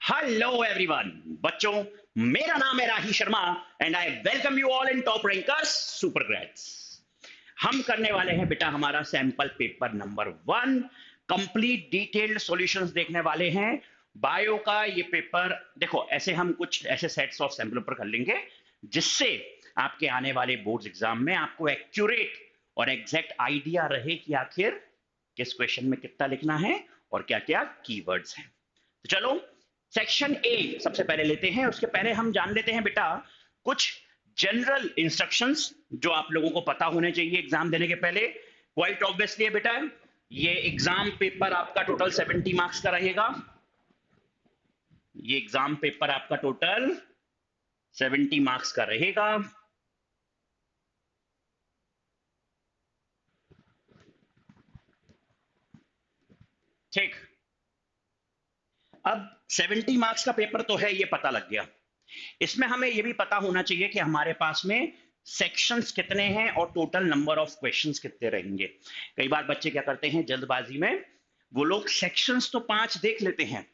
Hello everyone बच्चों, मेरा नाम है Rahi Sharma and I welcome you all in top rankers super grades. हम करने वाले हैं बेटा हमारा sample paper number 1 complete detailed solutions देखने वाले हैं। बायो का ये पेपर देखो, ऐसे हम कुछ ऐसे सेट्स ऑफ सैंपल पेपर कर लेंगे जिससे आपके आने वाले बोर्ड्स एग्जाम में आपको एक्यूरेट और एग्जैक्ट आइडिया रहे कि आखिर किस क्वेश्चन में कितना लिखना है और क्या क्या कीवर्ड्स हैं। तो चलो सेक्शन ए सबसे पहले लेते हैं। उसके पहले हम जान लेते हैं बेटा कुछ जनरल इंस्ट्रक्शंस जो आप लोगों को पता होने चाहिए एग्जाम देने के पहले। क्वाइट ऑब्वियसली है बेटा, ये एग्जाम पेपर आपका टोटल 70 मार्क्स का रहेगा। ये एग्जाम पेपर आपका टोटल 70 मार्क्स का रहेगा। ठीक, अब 70 मार्क्स का पेपर तो है, ये पता लग गया। इसमें हमें यह भी पता होना चाहिए कि हमारे पास में सेक्शंस कितने हैं और टोटल नंबर ऑफ क्वेश्चंस कितने रहेंगे। कई बार बच्चे क्या करते हैं जल्दबाजी में, वो लोग सेक्शंस तो 5 देख लेते हैं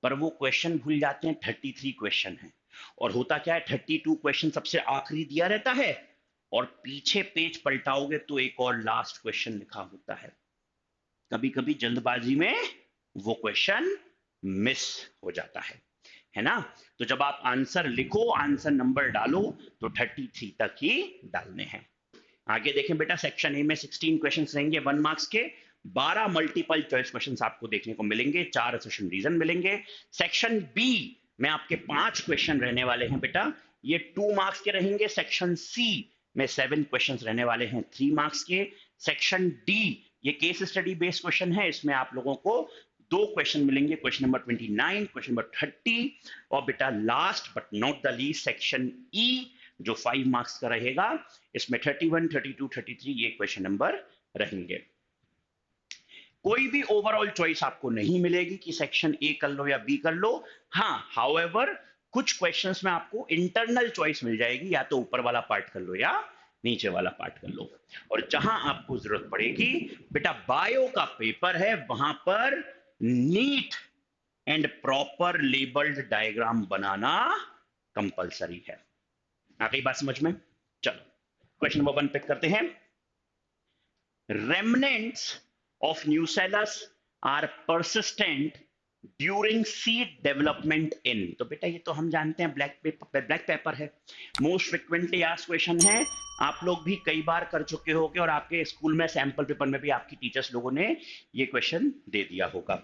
पर वो क्वेश्चन भूल जाते हैं 33 क्वेश्चन है। और होता क्या है, 32 क्वेश्चन सबसे आखिरी दिया रहता है और पीछे पेज पलटाओगे तो एक और लास्ट क्वेश्चन लिखा होता है। कभी कभी जल्दबाजी में वो क्वेश्चन मिस हो जाता है ना। तो जब आप आंसर लिखो, आंसर नंबर डालो तो 33 तक ही डालने हैं। आगे देखें बेटा, सेक्शन ए में 16 क्वेश्चंस रहेंगे 1 मार्क्स के। 12 मल्टीपल चॉइस क्वेश्चंस आपको देखने को मिलेंगे, 4 असोसिएशन रीजन मिलेंगे। सेक्शन बी में आपके 5 क्वेश्चन रहने वाले हैं बेटा, ये 2 मार्क्स के रहेंगे। सेक्शन सी में 7 क्वेश्चंस रहने वाले हैं 3 मार्क्स के। सेक्शन डी ये केस स्टडी बेस्ड क्वेश्चन है, इसमें आप लोगों को 2 क्वेश्चन मिलेंगे, क्वेश्चन नंबर 29, क्वेश्चन नंबर 30। और बेटा last but not the least section E जो 5 मार्क्स का रहेगा, इसमें 31, 32, 33 ये क्वेश्चन नंबर रहेंगे। कोई भी ओवरऑल चॉइस आपको नहीं मिलेगी कि सेक्शन ए कर लो या बी कर लो। हाँ, हाउएवर कुछ क्वेश्चंस में आपको इंटरनल चॉइस मिल जाएगी, या तो ऊपर वाला पार्ट कर लो या नीचे वाला पार्ट कर लो। और जहां आपको जरूरत पड़ेगी बेटा, बायो का पेपर है, वहां पर neat and proper labelled diagram banana compulsory है। आ गई बात समझ में? चलो क्वेश्चन नंबर 1 पिक करते हैं। Remnants of nucellus are persistent during seed development in. तो बेटा ये तो हम जानते हैं, ब्लैक पेपर है, मोस्ट फ्रिक्वेंटली आस्क्ड क्वेश्चन है। आप लोग भी कई बार कर चुके होंगे और आपके स्कूल में सैंपल पेपर में भी आपकी टीचर्स लोगों ने ये क्वेश्चन दे दिया होगा।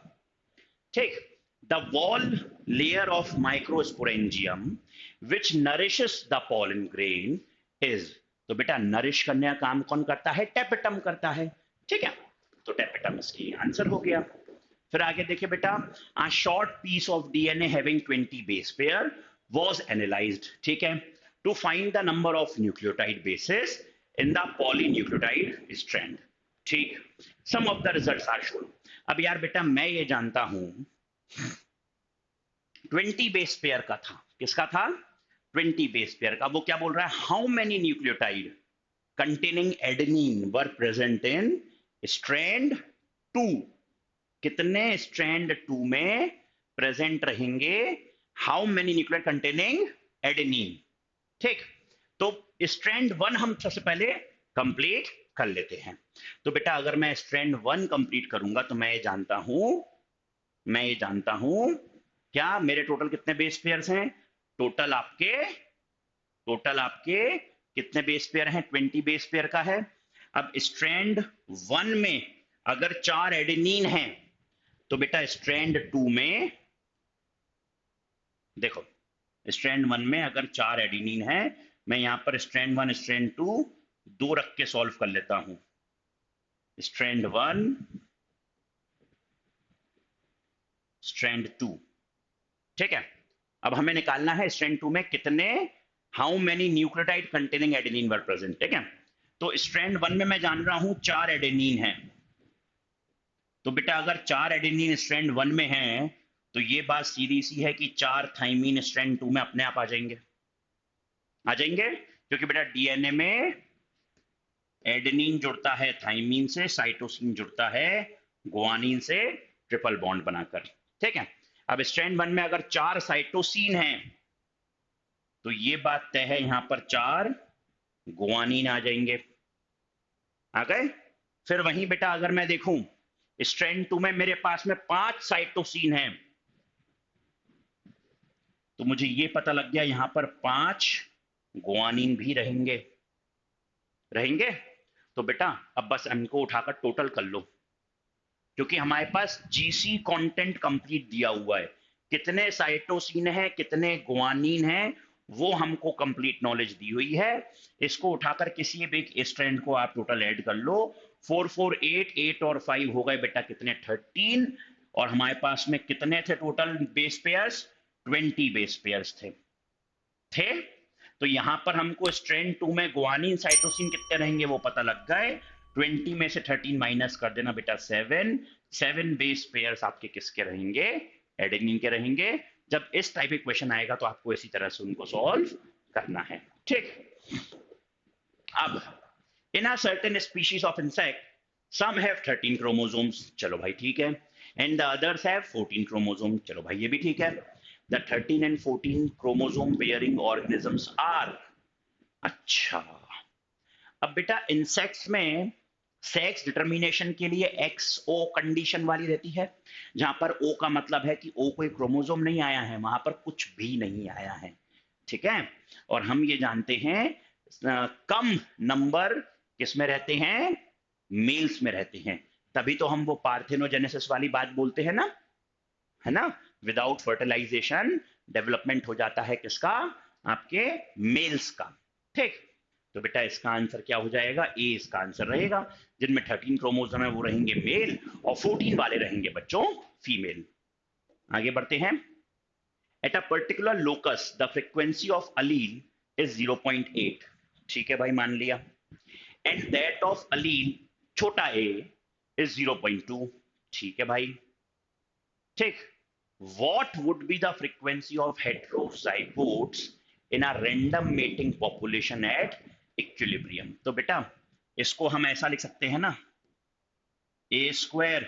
ठीक, the wall layer of microsporangium which nourishes the pollen grain is. तो बेटा नरिश करने का काम कौन करता है? टेपिटम करता है। ठीक है, तो टेपिटम इसकी आंसर हो गया। फिर आगे देखिए बेटा, a short piece of DNA having 20 base pair was analyzed, ठीक है, to find the number of nucleotide bases in the polynucleotide strand। ठीक, some of the results are shown। अब यार बेटा मैं ये जानता हूं 20 बेस पेयर का था, किसका था? 20 बेस पेयर का। वो क्या बोल रहा है, how many nucleotide containing adenine were present in strand 2। कितने स्ट्रैंड 2 में प्रेजेंट रहेंगे how many nucleotide containing adenine. ठीक, तो स्ट्रैंड 1 हम सबसे पहले कंप्लीट कर लेते हैं। तो बेटा अगर मैं स्ट्रैंड 1 कंप्लीट करूंगा तो मैं ये जानता हूं क्या मेरे टोटल कितने बेस पेयर्स हैं? टोटल आपके कितने बेस पेयर हैं? 20 बेस पेयर का है। अब स्ट्रैंड 1 में अगर 4 एडेनिन हैं तो बेटा स्ट्रैंड 2 में देखो, स्ट्रैंड 1 में अगर 4 एडेनिन है, मैं यहां पर स्ट्रैंड 1 स्ट्रैंड 2 दो रख के सॉल्व कर लेता हूं। स्ट्रैंड 1 स्ट्रैंड 2, ठीक है। अब हमें निकालना है स्ट्रैंड 2 में कितने, how many nucleotide containing adenine were present. ठीक है, तो स्ट्रैंड 1 में मैं जान रहा हूं 4 एडेनिन है। तो बेटा अगर 4 एडेनिन स्ट्रैंड 1 में है तो ये बात सीधी सी है कि 4 थाइमीन स्ट्रैंड 2 में अपने आप आ जाएंगे, क्योंकि बेटा डीएनए में एडेनिन जुड़ता है थाइमीन से, साइटोसिन जुड़ता है गुआनिन से ट्रिपल बॉन्ड बनाकर। ठीक है, अब स्ट्रैंड 1 में अगर 4 साइटोसिन हैं तो ये बात तय है, यहां पर 4 गुआनिन आ जाएंगे। आ गए? फिर वहीं बेटा अगर मैं देखूं स्ट्रैंड 2 में मेरे पास में 5 साइटोसिन हैं, तो मुझे ये पता लग गया यहां पर 5 गुआनिन भी रहेंगे। रहेंगे तो बेटा अब बस इनको उठाकर टोटल कर लो, क्योंकि हमारे पास जीसी कंटेंट कंप्लीट दिया हुआ है, कितने साइटोसिन है कितने गुआनिन है वो हमको कंप्लीट नॉलेज दी हुई है। इसको उठाकर किसी भी एक स्ट्रैंड को आप टोटल ऐड कर लो, 4 4 8 8 और 5 हो गए बेटा कितने 13, और हमारे पास में कितने थे total base pairs 20 base pairs थे। तो यहां पर हमको स्ट्रैंड 2 में गुआनिन साइटोसिन कितने रहेंगे वो पता लग गए, 20 में से 13 माइनस कर देना बेटा 7 बेस पेयर्स आपके किसके रहेंगे, एडेनिन के रहेंगे। जब इस टाइप इक्वेशन आएगा तो आपको इसी तरह से उनको सॉल्व करना है, ठीक। अब in a certain species of insect some have 13 chromosomes, चलो भाई ठीक है, and the others have 14 chromosome, चलो भाई ये भी ठीक है। The 13 and 14 chromosome bearing organisms are, अच्छा अब बेटा इंसेक्ट्स में सेक्स डिटर्मिनेशन के लिए XO कंडीशन वाली रहती है, जहां पर O का मतलब है कि O कोई क्रोमोसोम नहीं आया है, वहां पर कुछ भी नहीं आया है, ठीक है। और हम ये जानते हैं कम नंबर किसमें रहते हैं, मेल्स में रहते हैं, तभी तो हम वो पार्थेनोजेनेसिस वाली बात बोलते हैं ना, है ना। विदाउट फर्टिलाइजेशन डेवलपमेंट हो जाता है किसका, आपके मेल्स का, ठीक। तो बेटा इसका आंसर क्या हो जाएगा, ए इसका आंसर रहेगा। जिनमें 13 क्रोमोसोम है वो रहेंगे मेल और 14 वाले रहेंगे बच्चों फीमेल। आगे बढ़ते हैं। At a particular locus the frequency of Aleel is 0.8, ठीक है भाई मान लिया, एंड दैट ऑफ अलील छोटा ए इज 0.2, ठीक है भाई, ठीक। What would be the frequency of heterozygotes in a random mating population at equilibrium? तो बेटा इसको हम ऐसा लिख सकते हैं ना, a स्क्वायर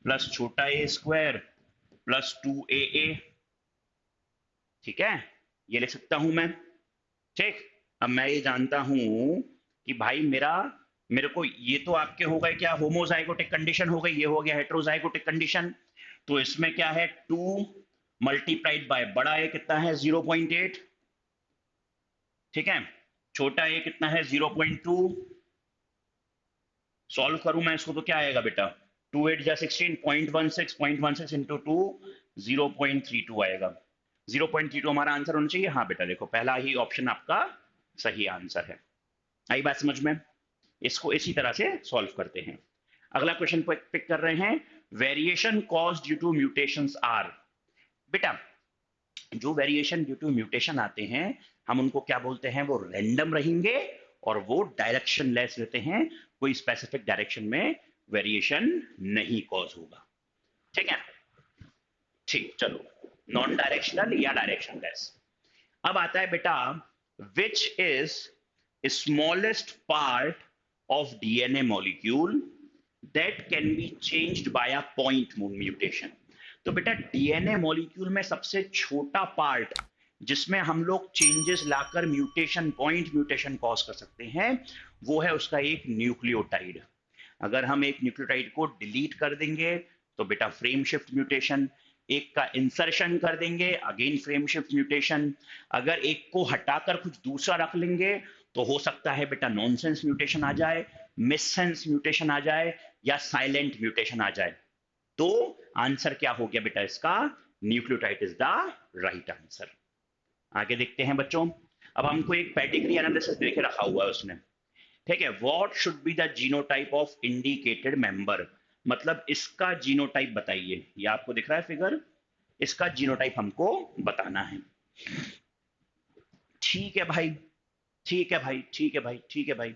प्लस छोटा a स्क्वायर प्लस 2AA, ठीक है, ये लिख सकता हूं मैं, ठीक। अब मैं ये जानता हूं कि भाई मेरे को ये तो आपके हो गए क्या, होमोजाइगोटिक कंडीशन हो गई, ये हो गया हेटेरोजाइगोटिक कंडीशन। तो इसमें क्या है 2 मल्टीप्लाइड बाय बड़ा ए कितना है 0.8, ठीक है, छोटा ए कितना है 0.2, सॉल्व करूं मैं इसको तो क्या आएगा बेटा 2 8 जा 16, 0.16 इंटू 2 0.32 आएगा, 0.32 हमारा आंसर होना चाहिए। हाँ बेटा देखो पहला ही ऑप्शन आपका सही आंसर है। आई बात समझ में, इसको इसी तरह से सॉल्व करते हैं। अगला क्वेश्चन पिक कर रहे हैं, variation cause due to mutations are, बेटा जो वेरिएशन ड्यू टू म्यूटेशन आते हैं हम उनको क्या बोलते हैं, वो रैंडम रहेंगे और वो डायरेक्शन लेस रहते हैं, कोई स्पेसिफिक डायरेक्शन में वेरिएशन नहीं कॉज होगा, ठीक है, ठीक। चलो नॉन डायरेक्शनल या डायरेक्शन लेस। अब आता है बेटा which is smallest part of DNA molecule that can be changed by a point mutation। तो बेटा DNA मॉलिक्यूल में सबसे छोटा पार्ट जिसमें हम लोग चेंजेस लाकर म्यूटेशन पॉइंट म्यूटेशन कॉज कर सकते हैं वो है उसका एक न्यूक्लियोटाइड। अगर हम एक न्यूक्लियोटाइड को डिलीट कर देंगे तो बेटा फ्रेम शिफ्ट म्यूटेशन, एक का इंसर्शन कर देंगे अगेन फ्रेम शिफ्ट म्यूटेशन, अगर एक को हटाकर कुछ दूसरा रख लेंगे तो हो सकता है बेटा नॉनसेंस म्यूटेशन आ जाए, मिससेंस म्यूटेशन आ जाए या साइलेंट म्यूटेशन आ जाए। तो आंसर क्या हो गया बेटा इसका, nucleotide is the right answer. आगे देखते हैं बच्चों। अब हमको एक पेडिग्री एनालिसिस देके रखा हुआ है उसने, ठीक है, what should be the genotype of indicated member, मतलब इसका जीनोटाइप बताइए, ये आपको दिख रहा है फिगर, इसका जीनोटाइप हमको बताना है। ठीक है भाई, ठीक है भाई, ठीक है भाई, ठीक है भाई,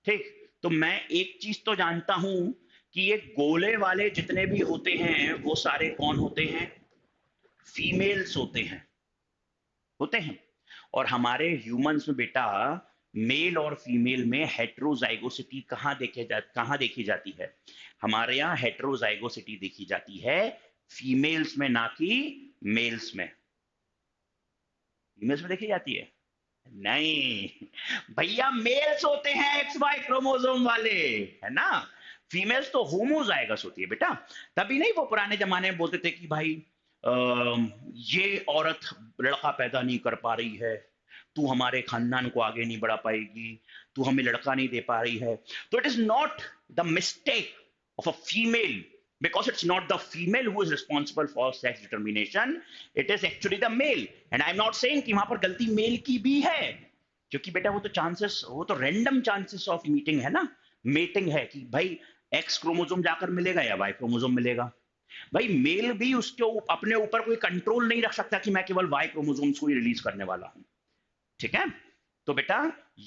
ठीक। तो मैं एक चीज तो जानता हूं कि ये गोले वाले जितने भी होते हैं वो सारे कौन होते हैं, फीमेल्स होते हैं, और हमारे ह्यूमंस में बेटा मेल और फीमेल में हेट्रोजाइगोसिटी कहाँ देखी जाती है? हमारे यहाँ हेट्रोजाइगोसिटी देखी जाती है फीमेल्स में, ना कि मेल्स में। फीमेल्स में देखी जाती है? नहीं भैया, मेल्स होते हैं एक्स वाई क्रोमोसोम वाले, है ना। फीमेल्स तो होमोजाइगस होती है बेटा। तभी नहीं वो पुराने जमाने में बोलते थे कि भाई ये औरत लड़का पैदा नहीं कर पा रही है, तू हमारे खानदान को आगे नहीं बढ़ा पाएगी, तू हमें लड़का नहीं दे पा रही है। तो it is not the mistake of a female, because it's not the female who is responsible for sex determination, it is actually the male. And I'm not saying कि वहां पर गलती मेल की भी है, क्योंकि बेटा वो तो रैंडम चांसेस ऑफ मीटिंग है ना, मेटिंग है कि भाई एक्स क्रोमोसोम जाकर मिलेगा या वाई क्रोमोसोम मिलेगा। भाई मेल भी उसके अपने ऊपर कोई कंट्रोल नहीं रख सकता कि मैं केवल वाई क्रोमोसोम्स को ही रिलीज करने वाला हूं। ठीक है, तो बेटा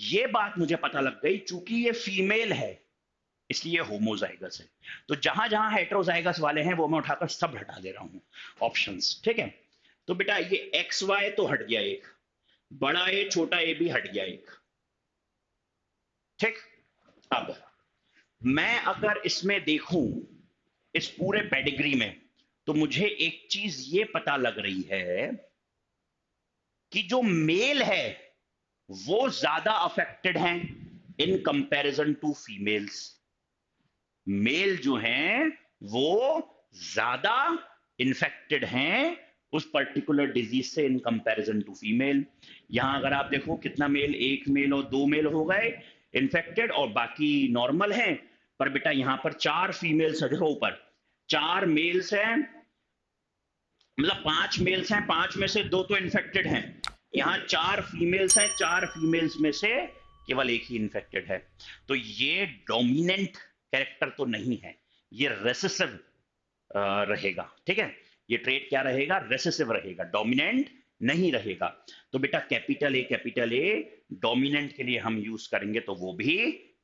ये बात मुझे पता लग गई, चूंकि ये फीमेल है इसलिए होमोजाइगस है। तो जहां जहां हेट्रोजाइगस वाले हैं वो मैं उठाकर सब हटा दे रहा हूं ऑप्शंस। ठीक है, तो बेटा ये एक्स वाई तो हट गया एक, बड़ा ए छोटा ए भी हट गया एक। ठीक, अब मैं अगर इसमें देखूं इस पूरे पेडिग्री में, तो मुझे एक चीज ये पता लग रही है कि जो मेल है वो ज्यादा अफेक्टेड हैं in comparison to females. Male जो हैं वो ज्यादा इन्फेक्टेड हैं उस पर्टिकुलर डिजीज से इन कंपैरिजन टू फीमेल। यहां अगर आप देखो कितना मेल, एक मेल और दो मेल हो गए इन्फेक्टेड और बाकी नॉर्मल हैं। पर बेटा यहां पर चार फीमेल्स है, देखो ऊपर चार मेल्स हैं, मतलब पांच मेल्स हैं, पांच में से दो तो इन्फेक्टेड हैं। यहां चार फीमेल्स हैं, चार फीमेल्स में से केवल एक ही इन्फेक्टेड है। तो ये डोमिनेंट कैरेक्टर तो नहीं है, ये रेसेसिव रहेगा। ठीक है, ये ट्रेट क्या रहेगा? रेसेसिव रहेगा, डोमिनेंट नहीं रहेगा। तो बेटा कैपिटल ए डोमिनेंट के लिए हम यूज करेंगे तो वो भी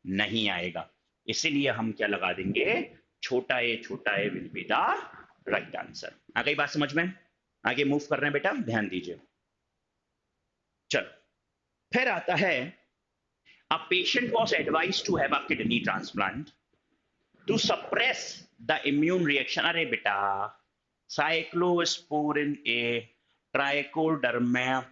नहीं आएगा, इसीलिए हम क्या लगा देंगे? छोटा a will be the right answer. आ गई बात समझ में? आगे मूव कर रहे हैं बेटा, ध्यान दीजिए। चलो, फिर आता है a patient was advised to have a kidney transplant to suppress the immune reaction। अरे बेटा, साइक्लोस्पोरिन ए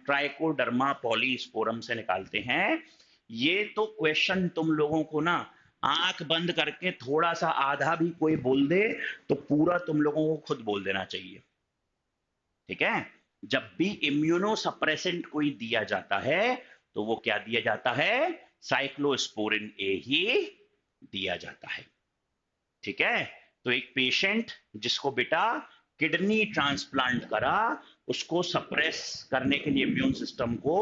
ट्राइकोडर्मा पॉलीस्पोरम से निकालते हैं। ये तो क्वेश्चन तुम लोगों को ना आंख बंद करके थोड़ा सा आधा भी कोई बोल दे तो पूरा तुम लोगों को खुद बोल देना चाहिए। ठीक है, जब भी इम्यूनो सप्रेसेंट कोई दिया जाता है तो वो क्या दिया जाता है? साइक्लोस्पोरिन ए ही दिया जाता है। ठीक है, तो एक पेशेंट जिसको बेटा किडनी ट्रांसप्लांट करा, उसको सप्रेस करने के लिए इम्यून सिस्टम को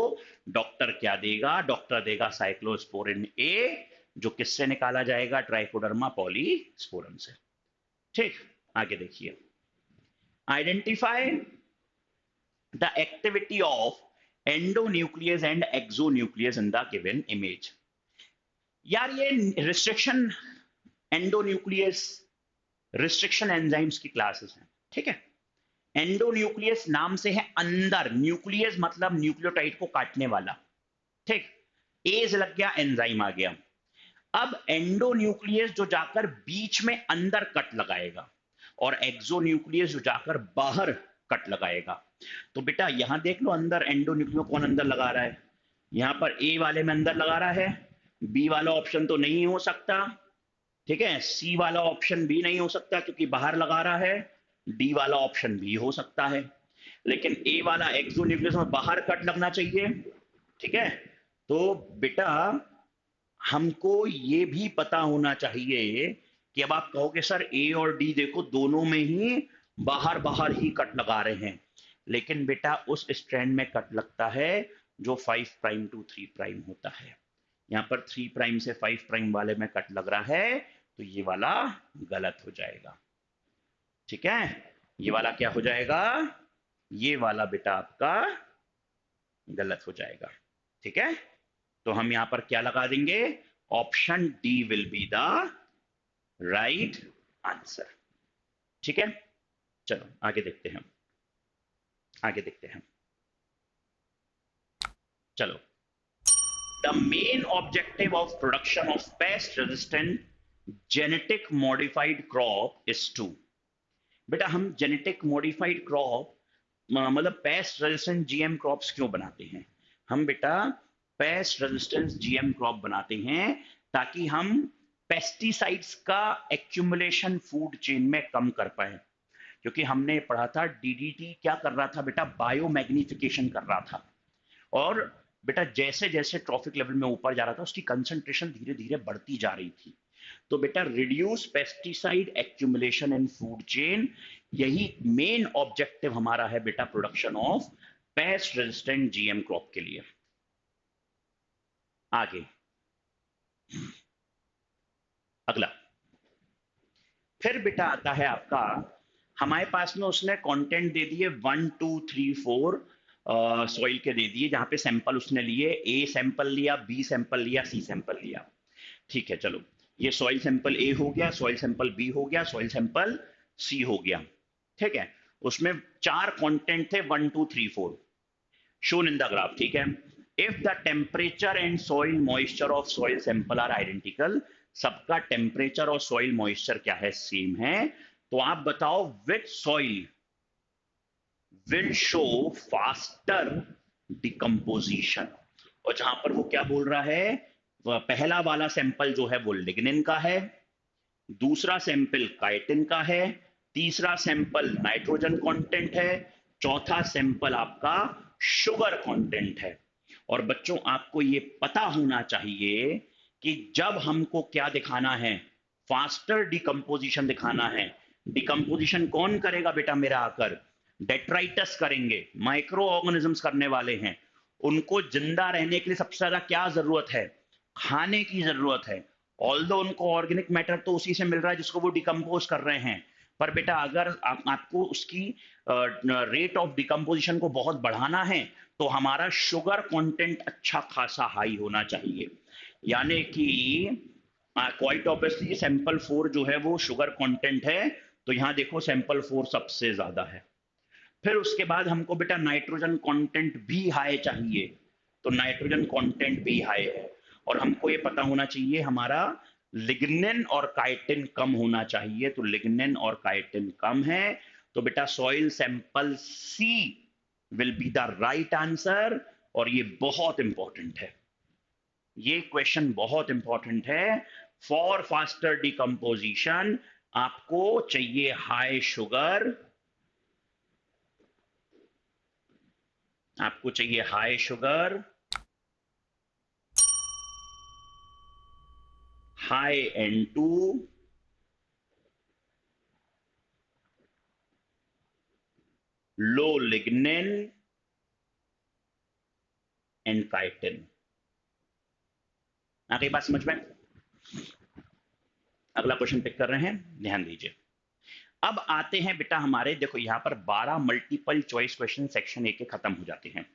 डॉक्टर क्या देगा? डॉक्टर देगा साइक्लोस्पोरिन ए, जो किससे निकाला जाएगा? ट्राइकोडर्मा पॉलीस्पोरम से। ठीक, आगे देखिए। Identify the activity of endonuclease and exonuclease in the given image. यार ये रिस्ट्रिक्शन एंडोन्यूक्लियस रिस्ट्रिक्शन एंजाइम्स की क्लासेस हैं। ठीक है, एंडोन्यूक्लियस नाम से है अंदर, न्यूक्लियस मतलब न्यूक्लियोटाइड को काटने वाला। ठीक, एज लग गया, एंजाइम आ गया। अब एंडोन्यूक्लियस जो जाकर बीच में अंदर कट लगाएगा और एक्सोन्यूक्लियस जो जाकर बाहर कट लगाएगा। तो बेटा यहां देख लो, अंदर एंडोन्यूक्लियस कौन अंदर लगा रहा है? यहां पर ए वाले में अंदर लगा रहा है, बी वाला ऑप्शन तो नहीं हो सकता। ठीक है, सी वाला ऑप्शन भी नहीं हो सकता क्योंकि बाहर लगा रहा है, डी वाला ऑप्शन भी हो सकता है, लेकिन ए वाला एक्सोन्यूक्लियस में बाहर कट लगना चाहिए। ठीक है, तो बेटा हमको ये भी पता होना चाहिए कि अब आप कहोगे सर ए और डी देखो दोनों में ही बाहर बाहर ही कट लगा रहे हैं, लेकिन बेटा उस स्ट्रैंड में कट लगता है जो 5 प्राइम टू 3 प्राइम होता है। यहां पर 3 प्राइम से 5 प्राइम वाले में कट लग रहा है, तो ये वाला गलत हो जाएगा। ठीक है, ये वाला क्या हो जाएगा? ये वाला बेटा आपका गलत हो जाएगा। ठीक है, तो हम यहां पर क्या लगा देंगे? Option D will be the right answer. ठीक है, चलो आगे देखते हैं, आगे देखते हैं। चलो, the the main objective of production of pest resistant genetic modified crop is to. बेटा हम जेनेटिक मॉडिफाइड क्रॉप मतलब पेस्ट रेजिस्टेंट जीएम क्रॉप्स क्यों बनाते हैं? हम बेटा पेस्ट रेजिस्टेंस जीएम क्रॉप बनाते हैं ताकि हम पेस्टिसाइड्स का एक्यूमुलेशन फूड चेन में कम कर पाए। क्योंकि हमने पढ़ा था डीडीटी क्या कर रहा था बेटा, बायोमैग्निफिकेशन कर रहा था। और बेटा जैसे जैसे ट्रॉफिक लेवल में ऊपर जा रहा था उसकी कंसंट्रेशन धीरे धीरे बढ़ती जा रही थी। तो बेटा रिड्यूस पेस्टिसाइड एक्यूमुलेशन इन फूड चेन, यही मेन ऑब्जेक्टिव हमारा है बेटा production of pest resistant GM crop के लिए। आगे अगला फिर बेटा आता है आपका, हमारे पास में उसने कंटेंट दे दिए 1 2 3 4 सॉइल के दे दिए, जहां पे सैंपल उसने लिए, ए सैंपल लिया, बी सैंपल लिया, सी सैंपल लिया। ठीक है, चलो ये सॉइल सैंपल ए हो गया, सॉइल सैंपल बी हो गया, सॉइल सैंपल सी हो गया। ठीक है, उसमें 4 कंटेंट थे 1 2 3 4 shown in the graph। ठीक है, if the temperature and soil moisture of soil sample are identical, सबका टेम्परेचर और सॉइल मॉइस्चर क्या है, सेम है, तो आप बताओ which soil will show faster decomposition। और जहां पर वो क्या बोल रहा है, पहला वाला सैंपल जो है वो लिग्निन का है, दूसरा सैंपल काइटिन का है, तीसरा सैंपल नाइट्रोजन कंटेंट है, चौथा सैंपल आपका शुगर कंटेंट है। और बच्चों आपको ये पता होना चाहिए कि जब हमको क्या दिखाना है, फास्टर डिकम्पोजिशन दिखाना है। डिकम्पोजिशन कौन करेगा बेटा मेरा आकर, डेट्राइटस करेंगे, माइक्रो ऑर्गेनिजम्स करने वाले हैं। उनको जिंदा रहने के लिए सबसे ज्यादा क्या जरूरत है, खाने की जरूरत है। ऑल्दो उनको ऑर्गेनिक मैटर तो उसी से मिल रहा है जिसको वो डिकम्पोज कर रहे हैं, पर बेटा अगर आपको उसकी रेट ऑफ डिकम्पोजिशन को बहुत बढ़ाना है तो हमारा शुगर कंटेंट अच्छा खासा हाई होना चाहिए। यानी कि क्वाइट ऑब्वियसली सैंपल 4 जो है वो शुगर कंटेंट है, तो यहां देखो सैंपल 4 सबसे ज्यादा है। फिर उसके बाद हमको बेटा नाइट्रोजन कंटेंट भी हाई चाहिए, तो नाइट्रोजन कंटेंट भी हाई है। और हमको ये पता होना चाहिए हमारा लिग्निन और काइटिन कम होना चाहिए, तो लिग्निन और काइटिन कम है, तो बेटा soil sample C will be the right answer. और ये बहुत इंपॉर्टेंट है, ये क्वेश्चन बहुत इंपॉर्टेंट है। फॉर फास्टर डिकम्पोजिशन आपको चाहिए हाई शुगर, आपको चाहिए high sugar, high N2, low lignin and chitin. आ गई बात समझ में? अगला क्वेश्चन पिक कर रहे हैं, ध्यान दीजिए। अब आते हैं बेटा हमारे, देखो यहां पर 12 multiple choice question section A के खत्म हो जाते हैं।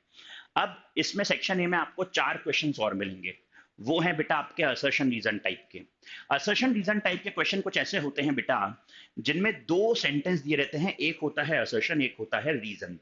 अब इसमें सेक्शन ए में आपको 4 क्वेश्चंस और मिलेंगे, वो है बेटा आपके असर्शन रीजन टाइप के। असर्शन रीजन टाइप के क्वेश्चन कुछ ऐसे होते हैं बेटा जिनमें 2 सेंटेंस दिए रहते हैं, एक होता है असर्शन, एक होता है रीजन।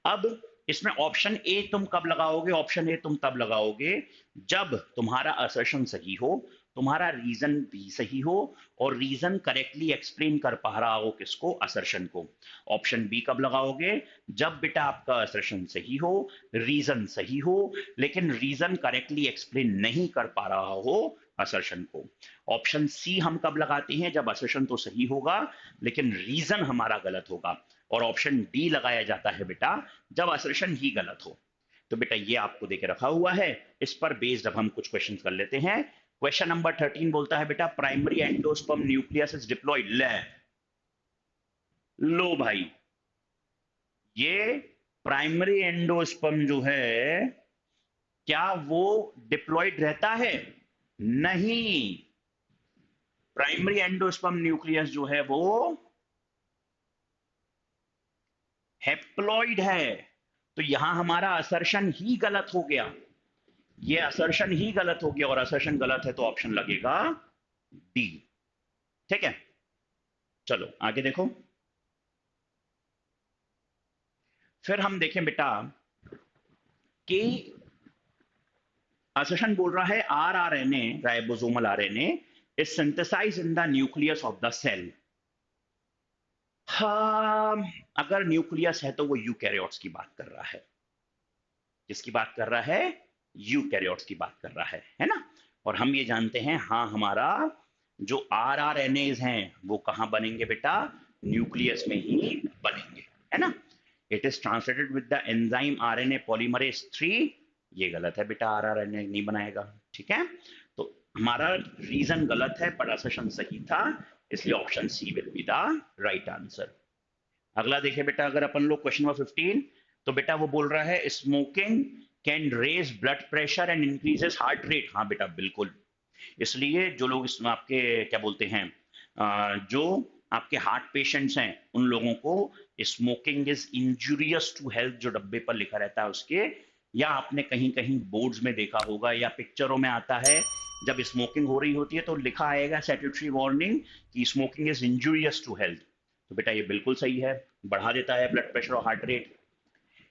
अब इसमें ऑप्शन ए तुम कब लगाओगे, ऑप्शन ए तुम तब लगाओगे जब तुम्हारा असर्शन सही हो, तुम्हारा रीजन भी सही हो, और रीजन करेक्टली एक्सप्लेन कर पा रहा हो किसको, असर्शन को। ऑप्शन बी कब लगाओगे, जब बेटा आपका असर्शन सही हो, रीजन सही हो, लेकिन रीजन करेक्टली एक्सप्लेन नहीं कर पा रहा हो असर्शन को। ऑप्शन सी हम कब लगाते हैं, जब असर्शन तो सही होगा लेकिन रीजन हमारा गलत होगा। और ऑप्शन डी लगाया जाता है बेटा जब असर्शन ही गलत हो। तो बेटा ये आपको देके रखा हुआ है, इस पर बेस्ड अब हम कुछ क्वेश्चन कर लेते हैं। क्वेश्चन नंबर 13 बोलता है बेटा primary endosperm nucleus is diploid. लो भाई, ये प्राइमरी एंडोस्पर्म जो है क्या वो डिप्लॉयड रहता है? नहीं, प्राइमरी एंडोस्पर्म न्यूक्लियस जो है वो हेप्लॉइड है। तो यहां हमारा असर्शन ही गलत हो गया, ये असर्शन ही गलत हो गया, और असर्शन गलत है तो ऑप्शन लगेगा डी। ठीक है, चलो आगे देखो। फिर हम देखें बेटा कि असर्शन बोल रहा है rRNA, ribosomal RNA is synthesised in the nucleus of the cell. हाँ, अगर न्यूक्लियस है तो वो यूकैरियोट्स की बात कर रहा है। किसकी बात कर रहा है? यूकैरियोट्स की बात कर रहा है ना। और हम ये जानते हैं, हाँ, हमारा जो आरआरएनएज हैं वो कहाँ बनेंगे बेटा? न्यूक्लियस में ही बनेंगे, है ना। It is translated with the enzyme RNA polymerase 3। ये गलत है बेटा, आरआरएनए नहीं बनाएगा, ठीक है। तो हमारा रीजन गलत है पर असर्शन सही था, इसलिए option C will be the right answer. अगला देखिए बेटा, अगर अपन लोग क्वेश्चन नंबर 15, तो बेटा वो बोल रहा है smoking can raise blood pressure and increases heart rate. हाँ बेटा बिल्कुल, इसलिए जो लोग इसमें आपके क्या बोलते हैं, जो आपके हार्ट पेशेंट्स हैं उन लोगों को smoking is injurious to health जो डब्बे पर लिखा रहता है उसके, या आपने कहीं कहीं बोर्ड्स में देखा होगा या पिक्चरों में आता है, जब स्मोकिंग हो रही होती है तो लिखा आएगा स्टैट्यूटरी वार्निंग कि smoking is injurious to health. तो बेटा ये बिल्कुल सही है, बढ़ा देता है ब्लड प्रेशर और हार्ट रेट।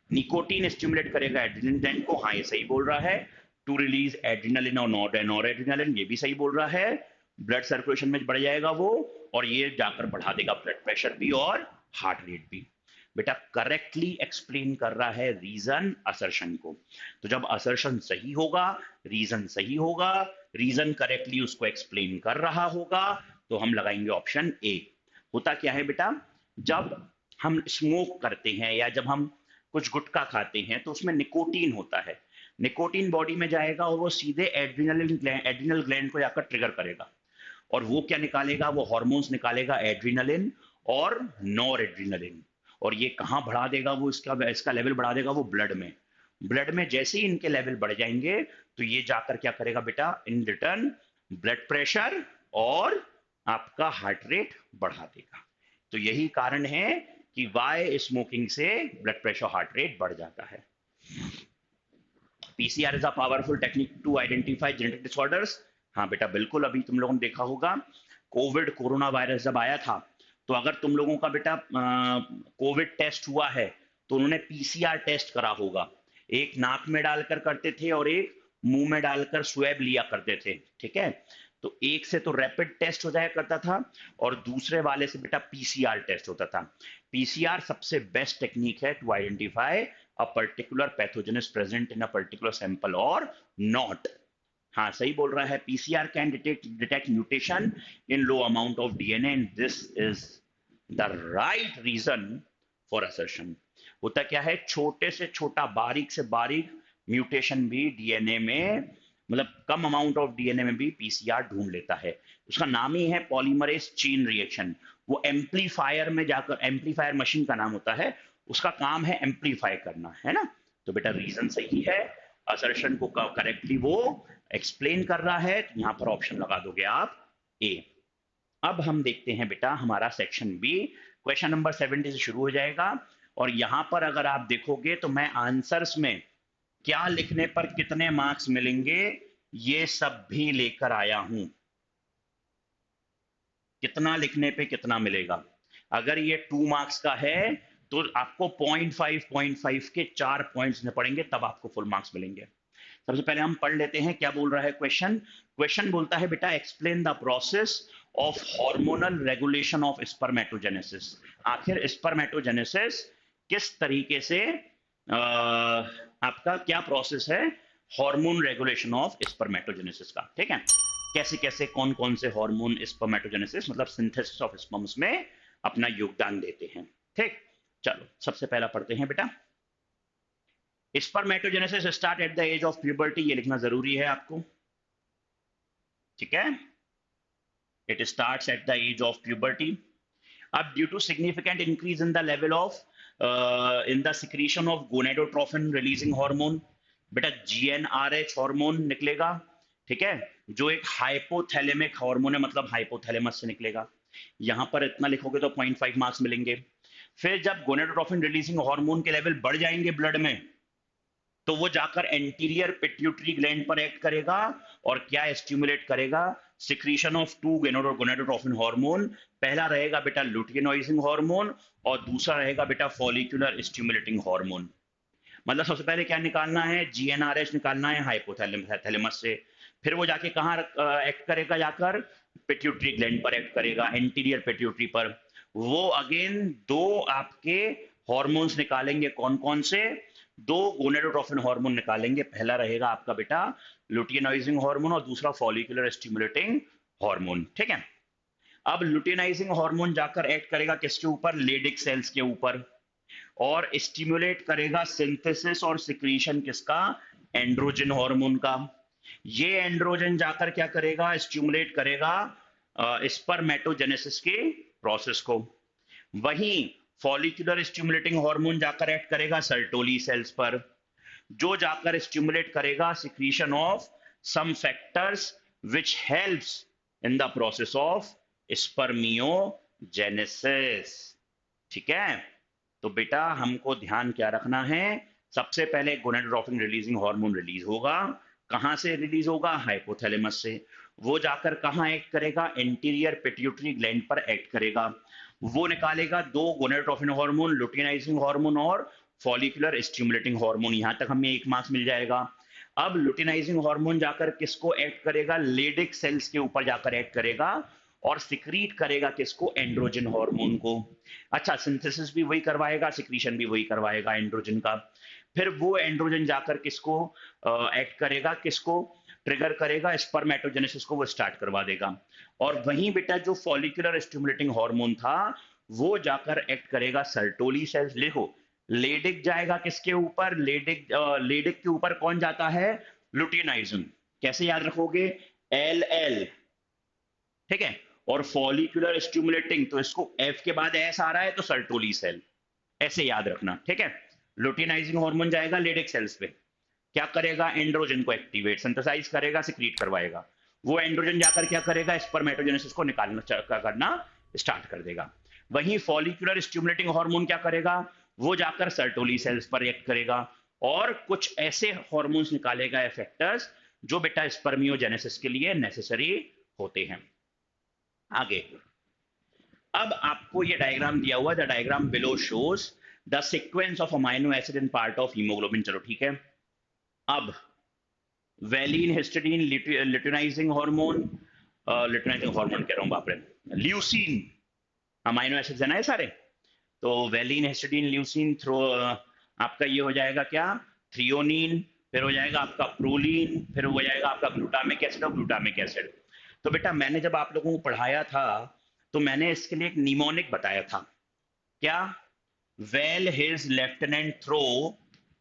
निकोटीन स्टिमुलेट करेगा एड्रेनलिन ग्लैंड को, हाँ ये सही बोल रहा है। टू रिलीज एड्रेनलिन और नॉर एड्रेनलिन, ये भी सही बोल रहा है। ब्लड सर्कुलेशन में बढ़ जाएगा वो, और ये जाकर बढ़ा देगा ब्लड प्रेशर भी और हार्ट रेट भी। बेटा करेक्टली एक्सप्लेन कर रहा है रीजन असर्शन को। तो जब असर्शन सही होगा, रीजन सही होगा, रीजन करेक्टली उसको एक्सप्लेन कर रहा होगा, तो हम लगाएंगे ऑप्शन ए। होता क्या है बेटा, जब हम स्मोक करते हैं या जब हम कुछ गुटखा खाते हैं तो उसमें निकोटीन होता है। निकोटीन बॉडी में जाएगा और वो सीधे एड्रिनल ग्लैंड को जाकर ट्रिगर करेगा, और वो क्या निकालेगा? वो हार्मोन्स निकालेगा, एड्रिनलिन और नॉर एड्रिनलिन। और ये कहाँ बढ़ा देगा? वो इसका लेवल बढ़ा देगा वो ब्लड में। ब्लड में जैसे ही इनके लेवल बढ़ जाएंगे तो ये जाकर क्या करेगा बेटा? इन रिटर्न ब्लड प्रेशर और आपका हार्ट रेट बढ़ा देगा। तो यही कारण है कि वाई स्मोकिंग से ब्लड प्रेशर हार्ट रेट बढ़ जाता है। PCR is a powerful technique to identify genetic disorders. हाँ बेटा बिल्कुल, अभी तुम लोगों ने देखा होगा कोविड कोरोना वायरस जब आया था, तो अगर तुम लोगों का बेटा कोविड टेस्ट हुआ है तो उन्होंने पीसीआर टेस्ट करा होगा। एक नाक में डालकर करते थे और एक मुंह में डालकर स्वैब लिया करते थे, ठीक है। तो एक से तो रैपिड टेस्ट हो जाया करता था और दूसरे वाले से बेटा पीसीआर टेस्ट होता था। पीसीआर सबसे बेस्ट टेक्निक है to identify a particular pathogen present in a particular sample और नॉट। हाँ सही बोल रहा है, PCR can detect mutation in low amount of DNA and this is the right reason for assertion. होता क्या है, छोटे से छोटा बारीक से बारीक म्यूटेशन भी डीएनए में, मतलब कम अमाउंट ऑफ डीएनए में भी पीसीआर ढूंढ लेता है। उसका नाम ही है पॉलीमरेज चेन रिएक्शन। वो एम्पलीफायर में जाकर, एम्पलीफायर मशीन का नाम होता है, उसका काम है एम्पलीफाई करना, है ना। तो बेटा रीजन सही है, असर्शन को करेक्टली वो एक्सप्लेन कर रहा है, तो यहां पर ऑप्शन लगा दोगे आप ए। अब हम देखते हैं बेटा हमारा सेक्शन बी, क्वेश्चन नंबर 70 से शुरू हो जाएगा। और यहां पर अगर आप देखोगे तो मैं आंसर्स में क्या लिखने पर कितने मार्क्स मिलेंगे ये सब भी लेकर आया हूं। कितना लिखने पे कितना मिलेगा। अगर ये 2 मार्क्स का है तो आपको 0.5 के 4 पॉइंट्स में पड़ेंगे, तब आपको फुल मार्क्स मिलेंगे। सबसे पहले हम पढ़ लेते हैं क्या बोल रहा है क्वेश्चन। क्वेश्चन बोलता है बेटा explain the process of hormonal regulation of spermatogenesis. आखिर स्पर्मेटोजेनेसिस किस तरीके से आपका क्या प्रोसेस है हार्मोन रेगुलेशन ऑफ स्पर्मेटोजेनेसिस का, ठीक है। कैसे कैसे कौन कौन से हार्मोन स्पर्मेटोजेनेसिस मतलब सिंथेसिस ऑफ स्पर्म्स में अपना योगदान देते हैं, ठीक। चलो सबसे पहला पढ़ते हैं बेटा। Spermatogenesis start at the age of puberty, ये लिखना जरूरी है आपको, ठीक है। It starts at the age of puberty. अब due to significant increase in the level of in the secretion of gonadotrophin releasing hormone, बेटा जीएनआरएच हार्मोन निकलेगा, ठीक है, जो एक हाइपोथैलेमिक हार्मोन है, मतलब हाइपोथैलेमस से निकलेगा। यहां पर इतना लिखोगे तो 0.5 मार्क्स मिलेंगे। फिर जब गोनेडोट्रोफिन रिलीजिंग हार्मोन के लेवल बढ़ जाएंगे ब्लड में, तो वो जाकर एंटीरियर पिट्यूटरी ग्लैंड पर एक्ट करेगा और क्या स्टिमुलेट करेगा, सिक्रीशन ऑफ 2 गोनेडोट्रोफिन हार्मोन। पहला रहेगा बेटा लुटियनाइजिंग हार्मोन और दूसरा रहेगा बेटा फॉलिकुलर स्टिमुलेटिंग हार्मोन। मतलब सबसे पहले क्या निकालना है, जीएनआरएच निकालना है हाइपोथैलेमस से। फिर वो जाके कहाँ एक्ट करेगा, जाकर पिट्यूटरी ग्लैंड पर एक्ट करेगा, एंटीरियर पिट्यूटरी पर। वो अगेन दो आपके हॉर्मोन्स निकालेंगे, कौन कौन से, दो गोनेडोट्रोफिन हार्मोन निकालेंगे। पहला रहेगा आपका बेटा लुटियनाइजिंग हार्मोन और दूसरा फॉलिकुलर स्टिमुलेटिंग हार्मोन। ठीक है। अब लुटियनाइजिंग हार्मोन जाकर एक्ट करेगा किसके ऊपर, लेडिक सेल्स के ऊपर, और स्टिमुलेट करेगा सिंथेसिस और सिक्रीशन किसका, एंड्रोजन हार्मोन का। ये एंड्रोजन जाकर क्या करेगा, स्टिमुलेट करेगा स्पर्मेटोजेनेसिस के प्रोसेस को। वहीं फॉलिकुलर स्टिमुलेटिंग हार्मोन जाकर एक्ट करेगा सर्टोली सेल्स पर, जो जाकर स्टिमुलेट करेगा secretion of some factors which helps in the process of spermiogenesis. ठीक है। तो बेटा हमको ध्यान क्या रखना है, सबसे पहले गोनेडोट्रोफिन रिलीजिंग हार्मोन रिलीज होगा। कहां से रिलीज होगा, हाइपोथैलेमस से। वो जाकर कहां एक्ट करेगा, एंटीरियर पिट्यूटरी ग्लैंड पर एक्ट करेगा। वो निकालेगा दो गोनेडोट्रोफिन हार्मोन, लुटियनाइजिंग हार्मोन और फॉलिकुलर स्टिमुलेटिंग हार्मोन। यहां तक हमें 1 मार्क्स मिल जाएगा। अब लुटियनाइजिंग हार्मोन जाकर किसको एक्ट करेगा, लेडिक सेल्स के ऊपर जाकर एक्ट करेगा और सिक्रीट करेगा किसको, एंड्रोजन हार्मोन को। अच्छा, सिंथेसिस भी वही करवाएगा, सिक्रीशन भी वही करवाएगा एंड्रोजन का। फिर वो एंड्रोजन जाकर किसको एक्ट करेगा, किसको ट्रिगर करेगा, स्पर्मेटोजेनेसिस को वो स्टार्ट करवा देगा। और वहीं बेटा जो फॉलिकुलर स्टिमुलेटिंग हार्मोन था वो जाकर एक्ट करेगा सर्टोली सेल्स। लिखो, लेडिक जाएगा किसके ऊपर, लेडिक के ऊपर कौन जाता है, लुटियनाइजिंग। कैसे याद रखोगे, एल एल। ठीक है। और फॉलिकुलर स्टिमुलेटिंग, तो इसको एफ के बाद एस आ रहा है तो सर्टोली सेल, ऐसे याद रखना। ठीक है। लुटियनाइजिंग हार्मोन जाएगा लेडिक सेल्स पे, क्या करेगा, एंड्रोजन को एक्टिवेट, सिंथेसाइज करेगा, सिक्रीट करवाएगा। वो एंड्रोजन जाकर क्या करेगा, स्पर्मेटोजेनेसिस को निकालना करना स्टार्ट कर देगा। वहीं फॉलिकुलर स्टिमुलेटिंग हार्मोन क्या करेगा, वो जाकर सर्टोली सेल्स पर एक्ट करेगा और कुछ ऐसे हार्मोन्स निकालेगा, इफेक्टर्स, जो बेटा स्पर्मियोजेनेसिस के लिए नेसेसरी होते हैं। आगे अब आपको ये डायग्राम दिया हुआ, the diagram below shows the sequence of amino acid in part of haemoglobin. चलो ठीक है। अब वैलिन, हिस्टिडीन, लिटिनाइजिंग हार्मोन, लिटिनाइजिंग हार्मोन कह रहा हूं, बाप रे, ल्यूसीन, अमाइनो एसिड्स है ना ये सारे। तो वैलिन, हिस्टिडीन, ल्यूसीन, थ्रो आपका ये हो जाएगा क्या, थ्रियोनिन, फिर हो जाएगा आपका प्रोलीन, फिर हो जाएगा आपका ग्लूटामिक एसिड और ग्लूटामिक एसिड। तो बेटा मैंने जब आप लोगों को पढ़ाया था तो मैंने इसके लिए एक निमोनिक बताया था, क्या, well his lieutenant throw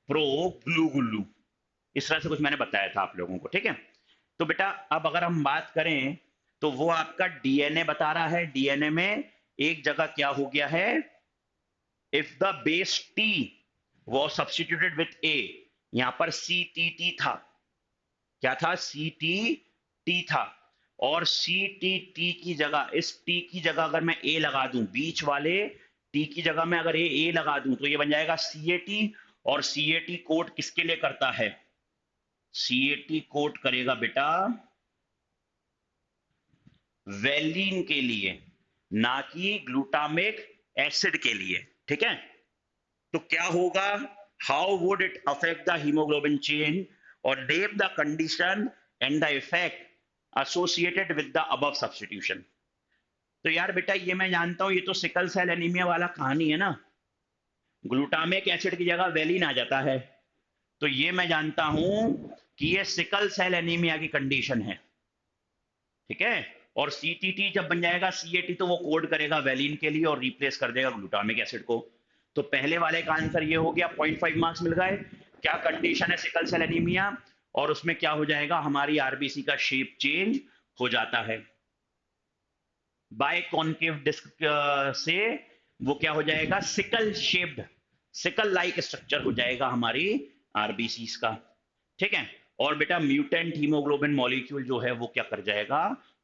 pro glue गुल्लू, इस तरह से कुछ मैंने बताया था आप लोगों को। ठीक है। तो बेटा अब अगर हम बात करें तो वो आपका डीएनए बता रहा है, डीएनए में एक जगह क्या हो गया है, if the base T was substituted with A, यहां पर सी टी टी था, क्या था, सी टी टी था, और सी टी टी की जगह, इस टी की जगह अगर मैं ए लगा दूं, बीच वाले टी की जगह में अगर ए लगा दूं तो ये बन जाएगा सी ए टी। और सी ए टी कोड किसके लिए करता है, सी ए टी कोड करेगा बेटा वैलिन के लिए, ना कि ग्लूटामिक एसिड के लिए। ठीक है। तो क्या होगा, how would it affect the haemoglobin chain और name the condition and the effect associated with the above substitution. तो यार बेटा ये मैं जानता हूं, ये तो सिकल सेल एनीमिया वाला कहानी है ना, ग्लूटामिक एसिड की जगह वैलिन आ जाता है। तो ये मैं जानता हूं कि ये सिकल सेल एनीमिया की कंडीशन है। ठीक है। और सीटीटी जब बन जाएगा सीएटी तो वो कोड करेगा वैलिन के लिए और रिप्लेस कर देगा ग्लूटामिक एसिड को। तो पहले वाले का आंसर ये हो गया, 0.5 मार्क्स मिल गए। क्या कंडीशन है, सिकल सेल एनीमिया, और उसमें क्या हो जाएगा, हमारी आरबीसी का शेप चेंज हो जाता है। बाय कॉन्केव डिस्क से वो क्या हो जाएगा, sickle shaped, sickle like structure हो जाएगा हमारी आरबीसी का। ठीक है। और बेटा म्यूटेंट हीमोग्लोबिन मॉलिक्यूल जो है वो क्या कर जाएगा,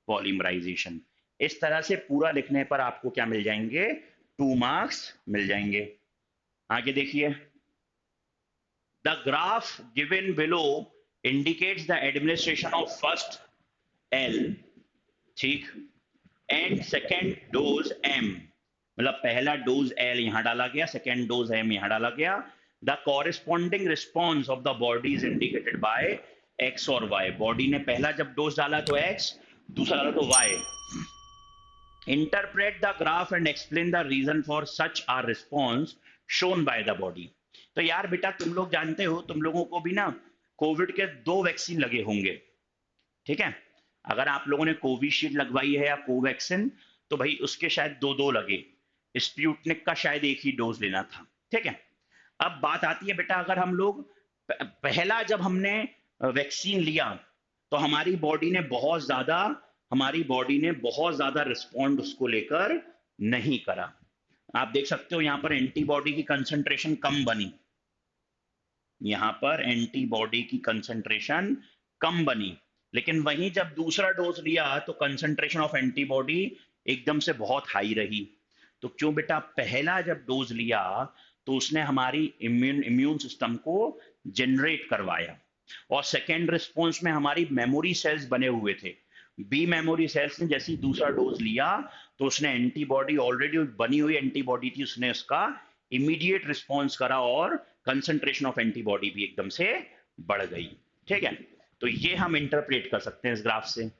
पॉलीमराइजेशन। इस तरह से पूरा लिखने पर आपको क्या मिल जाएंगे, 2 मार्क्स मिल जाएंगे। आगे देखिए, the graph given below indicates the administration of first L, ठीक, एंड सेकेंड डोज एम, मतलब पहला डोज एल यहां डाला गया, सेकेंड डोज एम यहां डाला गया, the corresponding response of the body is indicated by x और वाई। बॉडी ने पहला जब डोज डाला तो एक्स, दूसरा डाला तो Y. Interpret the graph and explain the reason for such are response shown by the body. तो यार बेटा तुम लोग जानते हो, तुम लोगों को भी ना कोविड के 2 वैक्सीन लगे होंगे, ठीक है। अगर आप लोगों ने कोविशील्ड लगवाई है या कोवैक्सिन, तो भाई उसके शायद 2 लगे। स्पुतनिक का शायद 1 ही डोज लेना था, ठीक है। अब बात आती है बेटा, अगर हम लोग पहला जब हमने वैक्सीन लिया तो हमारी बॉडी ने बहुत ज्यादा रिस्पॉन्ड उसको लेकर नहीं करा। आप देख सकते हो यहां पर एंटीबॉडी की कंसंट्रेशन कम बनी, यहां पर एंटीबॉडी की कंसंट्रेशन कम बनी। लेकिन वहीं जब दूसरा डोज लिया तो कंसंट्रेशन ऑफ एंटीबॉडी एकदम से बहुत हाई रही। तो क्यों बेटा, पहला जब डोज लिया तो उसने हमारी इम्यून सिस्टम को जनरेट करवाया, और सेकेंड रिस्पॉन्स में हमारी मेमोरी सेल्स बने हुए थे। बी मेमोरी सेल्स ने जैसे दूसरा डोज लिया तो उसने एंटीबॉडी, ऑलरेडी बनी हुई एंटीबॉडी थी, उसने उसका इमीडिएट रिस्पॉन्स करा और कंसंट्रेशन ऑफ एंटीबॉडी भी एकदम से बढ़ गई, ठीक है। तो ये हम इंटरप्रेट कर सकते हैं इस ग्राफ से।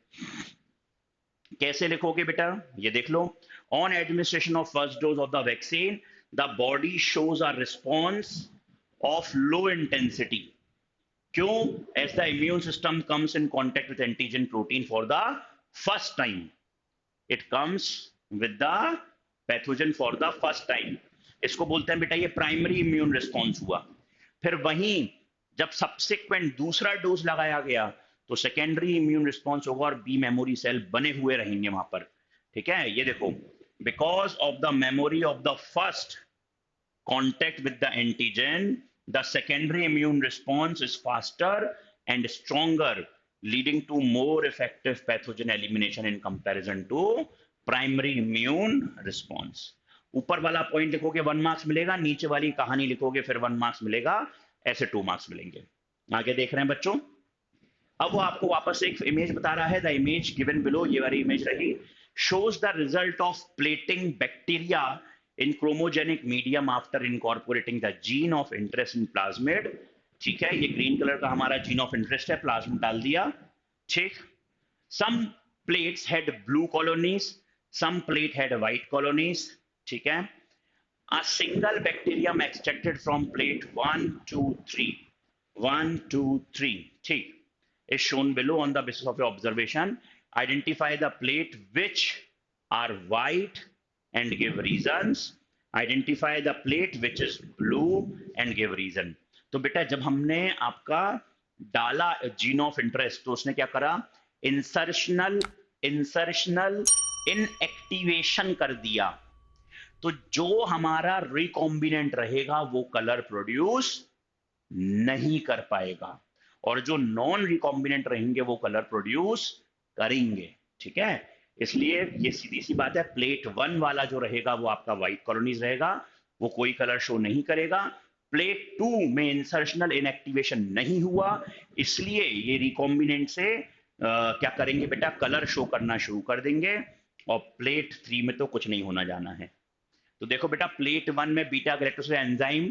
कैसे लिखोगे बेटा, ये देख लो। On administration of first dose of the vaccine the body shows a response of low intensity. क्यों? As the immune system comes in contact with antigen protein for the first time, it comes with the pathogen for the first time. इसको बोलते हैं बेटा ये primary immune response हुआ। फिर वहीं जब सब्सिक्वेंट दूसरा डोज लगाया गया तो सेकेंडरी इम्यून रिस्पॉन्स होगा और बी मेमोरी सेल बने हुए रहेंगे वहां पर, ठीक है। ये देखो, because of the memory of the first contact with the antigen, the secondary immune response is faster and stronger, leading to more effective pathogen elimination in comparison to primary immune response. ऊपर वाला point लिखोगे 1 marks मिलेगा, नीचे वाली कहानी लिखोगे फिर 1 marks मिलेगा, ऐसे 2 मार्क्स मिलेंगे। आगे देख रहे हैं बच्चों। अब वो आपको वापस एक इमेज बता रहा है, द इमेज गिवन बिलो, ये वाली इमेज रही, shows the result of plating bacteria in chromogenic medium after incorporating the gene of interest in plasmid। ठीक है, ये ग्रीन कलर का हमारा जीन ऑफ इंटरेस्ट है, प्लाज्मिड डाल दिया, ठीक। some plates had blue colonies, some plate had white colonies, ठीक है। a single bacterium extracted from plate 1 2 3 1 2 3, ठीक, is shown below on the basis of your observation. Identify the plate which are white and give reasons. Identify the plate which is blue and give reason. तो बेटा जब हमने आपका डाला gene of interest तो उसने क्या करा, इंसर्शनल इनएक्टिवेशन कर दिया। तो जो हमारा रिकॉम्बिनेंट रहेगा वो कलर प्रोड्यूस नहीं कर पाएगा, और जो नॉन रिकॉम्बिनेंट रहेंगे वो कलर प्रोड्यूस करेंगे, ठीक है। इसलिए ये सीधी सी बात है, प्लेट 1 वाला जो रहेगा वो आपका व्हाइट कॉलोनीज रहेगा, वो कोई कलर शो नहीं करेगा। प्लेट 2 में इंसर्शनल इनएक्टिवेशन नहीं हुआ, इसलिए ये रिकॉम्बिनेंट से क्या करेंगे बेटा, कलर शो करना शुरू कर देंगे, और प्लेट 3 में तो कुछ नहीं होना जाना है। तो देखो बेटा, प्लेट 1 में beta galactosidase enzyme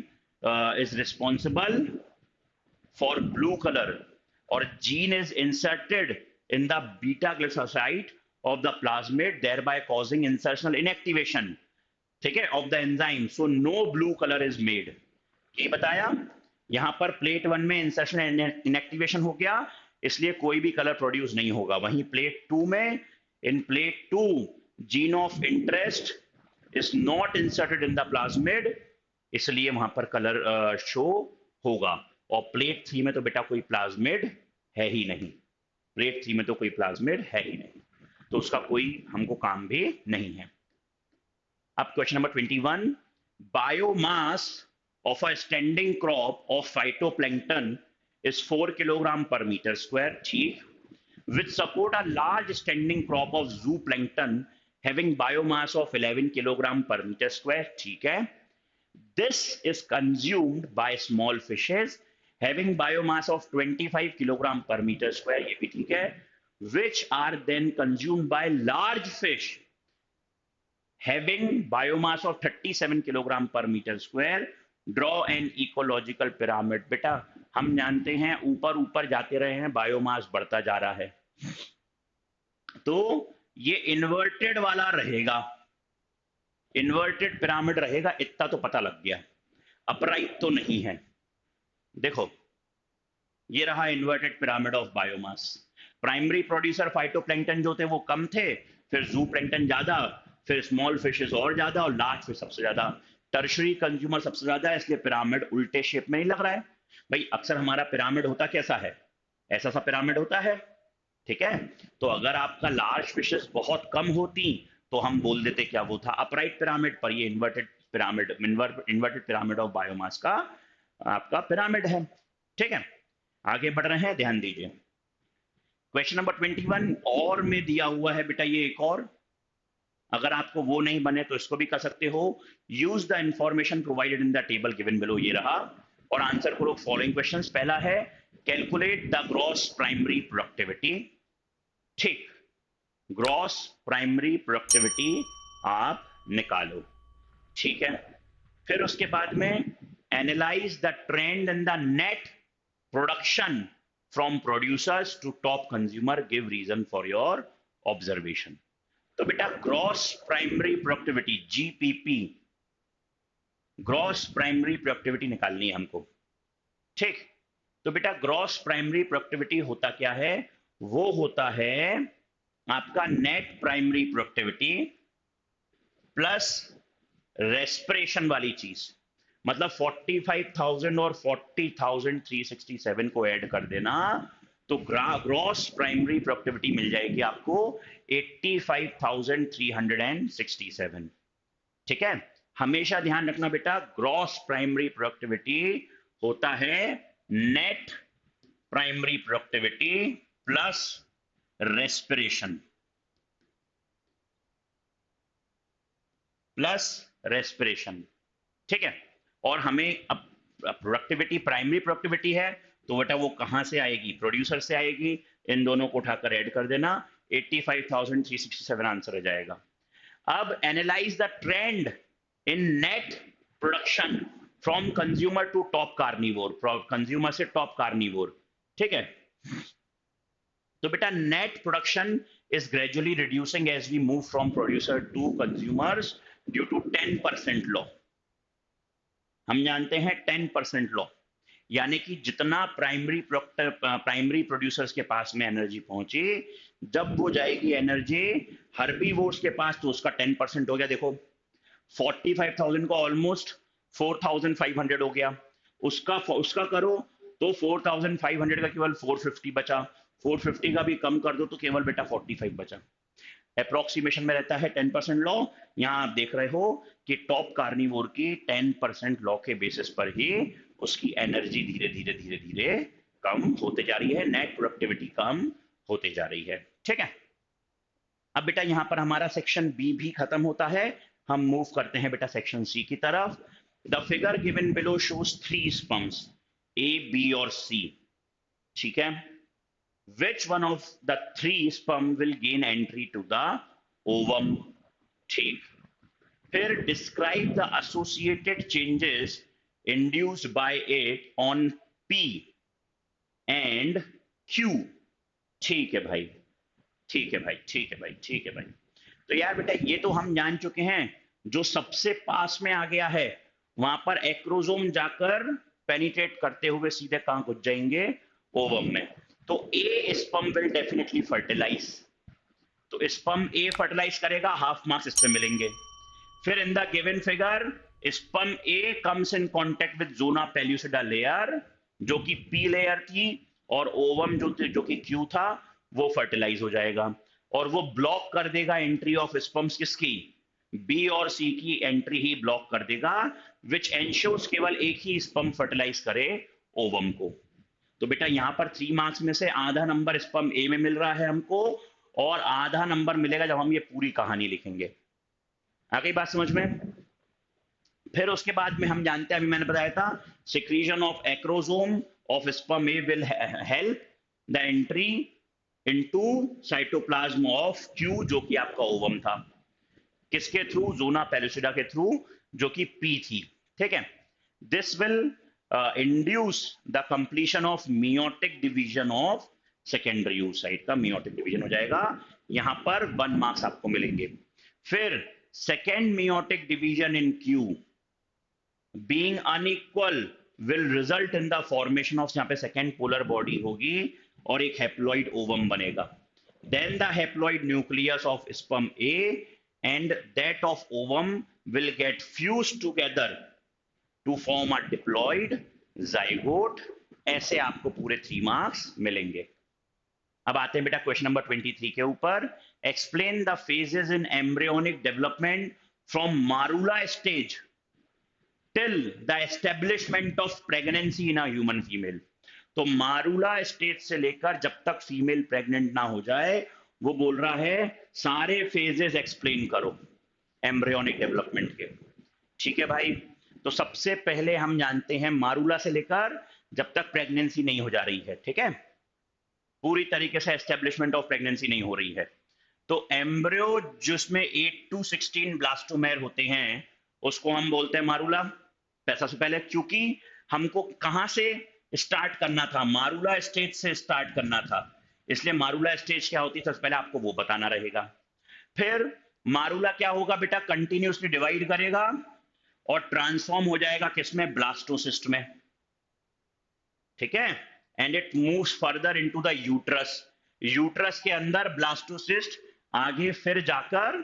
is responsible for blue colour, और gene is inserted in the beta glycoside of the plasmid, thereby causing insertional inactivation, ठीक है, of the enzyme, so no blue color is made। ये बताया, यहां पर plate 1 में insertion inactivation हो गया, इसलिए कोई भी कलर प्रोड्यूस नहीं होगा। वहीं प्लेट 2 में, in plate 2 gene of interest is not inserted in the plasmid, इसलिए वहां पर कलर शो होगा। और प्लेट 3 में तो बेटा कोई प्लाज्मिड है ही नहीं, प्लेट 3 में तो कोई प्लाज्मिड है ही नहीं, तो उसका कोई हमको काम भी नहीं है। अब question number 21, biomass of a standing crop of phytoplankton is 4 kilogram पर मीटर स्क्वायर, ठीक, विच support a large standing crop of जूप्लैंक्टन having biomass of 11 kilogram पर मीटर स्क्वायर, ठीक है। This is consumed by small fishes having biomass of 25 kilogram per meter square, ये भी ठीक है, which are then consumed by large fish having biomass of 37 kilogram per meter square, draw an ecological pyramid. बेटा हम जानते हैं ऊपर ऊपर जाते रहे हैं, बायोमास बढ़ता जा रहा है, तो ये इन्वर्टेड वाला रहेगा, इन्वर्टेड पिरामिड रहेगा, इतना तो पता लग गया। अपराइट तो नहीं है। देखो ये रहा inverted pyramid of biomass. Primary producer phytoplankton जो थे वो कम थे, फिर जू प्लैंक्टन ज्यादा, फिर स्मॉल फिशेस और ज्यादा, और लार्ज फिश सबसे ज्यादा, टर्शरी कंज्यूमर सबसे ज्यादा है, इसलिए पिरामिड उल्टे शेप में नहीं लग रहा है। भाई अक्सर हमारा पिरामिड होता कैसा है, ऐसा सा पिरामिड होता है, ठीक है। तो अगर आपका लार्ज फिशेस बहुत कम होती तो हम बोल देते क्या वो था अपराइट पिरामिड, पर ये inverted pyramid, inverted pyramid of biomass का आपका पिरामिड है, ठीक है। आगे बढ़ रहे हैं, ध्यान दीजिए। क्वेश्चन नंबर 21 और में दिया हुआ है बेटा ये एक और, अगर आपको वो नहीं बने तो इसको भी कर सकते हो। Use the information provided in the table given below, ये रहा, और आंसर करो फॉलोइंग क्वेश्चंस। पहला है calculate the gross primary productivity, ठीक, ग्रॉस प्राइमरी प्रोडक्टिविटी आप निकालो, ठीक है। फिर उसके बाद में analyse the trend in the net production from producers to top consumer, give reason for your observation. तो बेटा gross primary productivity GPP, gross primary productivity निकालनी है हमको, ठीक। तो बेटा ग्रॉस प्राइमरी प्रोडक्टिविटी होता क्या है, वो होता है आपका net primary productivity plus respiration वाली चीज, मतलब 45,000 और 40,367 को ऐड कर देना तो ग्रॉस प्राइमरी प्रोडक्टिविटी मिल जाएगी आपको 85,367, ठीक है। हमेशा ध्यान रखना बेटा ग्रॉस प्राइमरी प्रोडक्टिविटी होता है net primary productivity plus respiration, plus respiration, ठीक है। और हमें अब प्रोडक्टिविटी प्राइमरी प्रोडक्टिविटी है तो बेटा वो कहां से आएगी, प्रोड्यूसर से आएगी, इन दोनों को उठाकर ऐड कर देना, 85,367 आंसर आ जाएगा। अब analyse the trend in net production from consumer to top carnivore, consumer से टॉप कार्निवोर, ठीक है। तो बेटा net production is gradually reducing as we move from producer to consumers due to 10% law। हम जानते हैं 10% लॉ, यानी कि जितना प्राइमरी प्रोड्यूसर्स के पास में एनर्जी पहुंची, जब वो जाएगी एनर्जी हर्बीवोर्स के पास तो उसका 10% हो गया। देखो 45,000 का ऑलमोस्ट 4,500 हो गया, उसका करो तो 4,500 का केवल 450 बचा, 450 का भी कम कर दो तो केवल बेटा 45 बचा। अप्रोक्सीमेशन में रहता है 10% लॉ। यहां आप देख रहे हो कि टॉप कार्निवोर की 10% लॉ के बेसिस पर ही उसकी एनर्जी धीरे धीरे धीरे धीरे कम होते जा रही है, नेट प्रोडक्टिविटी कम होते जा रही है, ठीक है। अब बेटा यहां पर हमारा सेक्शन बी भी खत्म होता है, हम मूव करते हैं बेटा सेक्शन सी की तरफ। The figure given below shows 3 sperms A, B और सी, ठीक है। Which one of the 3 sperm will gain entry to the ovum, ठीक। फिर describe the associated changes induced by it on P and Q, ठीक है भाई, ठीक है भाई, ठीक है भाई, ठीक है भाई। तो यार बेटा ये तो हम जान चुके हैं, जो सबसे पास में आ गया है वहां पर एक्रोसोम जाकर पेनिट्रेट करते हुए सीधे कहां घुस जाएंगे, ओवम में। तो A sperm will definitely fertilise, तो स्पर्म ए फर्टिलाइज करेगा, हाफ मार्क्स इस पे मिलेंगे। फिर in the given figure sperm A comes in contact with zona pellucida layer जो कि पी लेयर थी, और ओवम जो कि क्यू था वो फर्टिलाइज हो जाएगा, और वो ब्लॉक कर देगा एंट्री ऑफ स्पर्म्स किसकी, बी और सी की एंट्री ही ब्लॉक कर देगा, विच एंश्योर्स केवल एक ही स्पर्म फर्टिलाइज करे ओवम को। तो बेटा यहां पर 3 मार्क्स में से आधा नंबर स्पर्म ए में मिल रहा है हमको, और आधा नंबर मिलेगा जब हम ये पूरी कहानी लिखेंगे। आ गई बात समझ में। फिर उसके बाद में हम जानते हैं, अभी मैंने बताया था, secretion of acrosome of sperm A will help the entry into cytoplasm of Q जो कि आपका ओवम था, किसके थ्रू, जोना पेल्यूसिडा के थ्रू जो कि पी थी, ठीक है। This will induce the completion of meiotic division of secondary oocyte का meiotic division हो जाएगा, यहां पर 1 मार्क्स आपको मिलेंगे। फिर second meiotic division in Q being unequal will result in the formation of, यहाँ पे second polar body होगी और एक haploid ovum बनेगा। Then the haploid nucleus of sperm A and that of ovum will get fused together to form a diploid zygote। ऐसे आपको पूरे 3 marks मिलेंगे। अब आते हैं बेटा क्वेश्चन नंबर 23 के ऊपर। Explain the phases in embryonic development from morula stage till the establishment of pregnancy in a human female. तो मारूला स्टेज से लेकर जब तक फीमेल प्रेग्नेंट ना हो जाए, वो बोल रहा है सारे फेजेस एक्सप्लेन करो एम्ब्रियोनिक डेवलपमेंट के। ठीक है भाई, तो सबसे पहले हम जानते हैं मारूला से लेकर जब तक प्रेगनेंसी नहीं हो जा रही है, ठीक है, पूरी तरीके से एस्टेब्लिशमेंट ऑफ प्रेगनेंसी नहीं हो रही है, तो एम्ब्रियो जिसमें 8 to 16 ब्लास्टोमेर होते हैं उसको हम बोलते हैं मारूला। सबसे पहले क्योंकि हमको कहां से स्टार्ट करना था, मारूला स्टेज से स्टार्ट करना था, इसलिए मारूला स्टेज क्या होती है सबसे पहले आपको वो बताना रहेगा। फिर मारूला क्या होगा बेटा, कंटिन्यूसली डिवाइड करेगा और ट्रांसफॉर्म हो जाएगा किसमें, ब्लास्टोसिस्ट में, ठीक है, and it moves further into the uterus. Uterus के अंदर ब्लास्टोसिस्ट आगे फिर जाकर,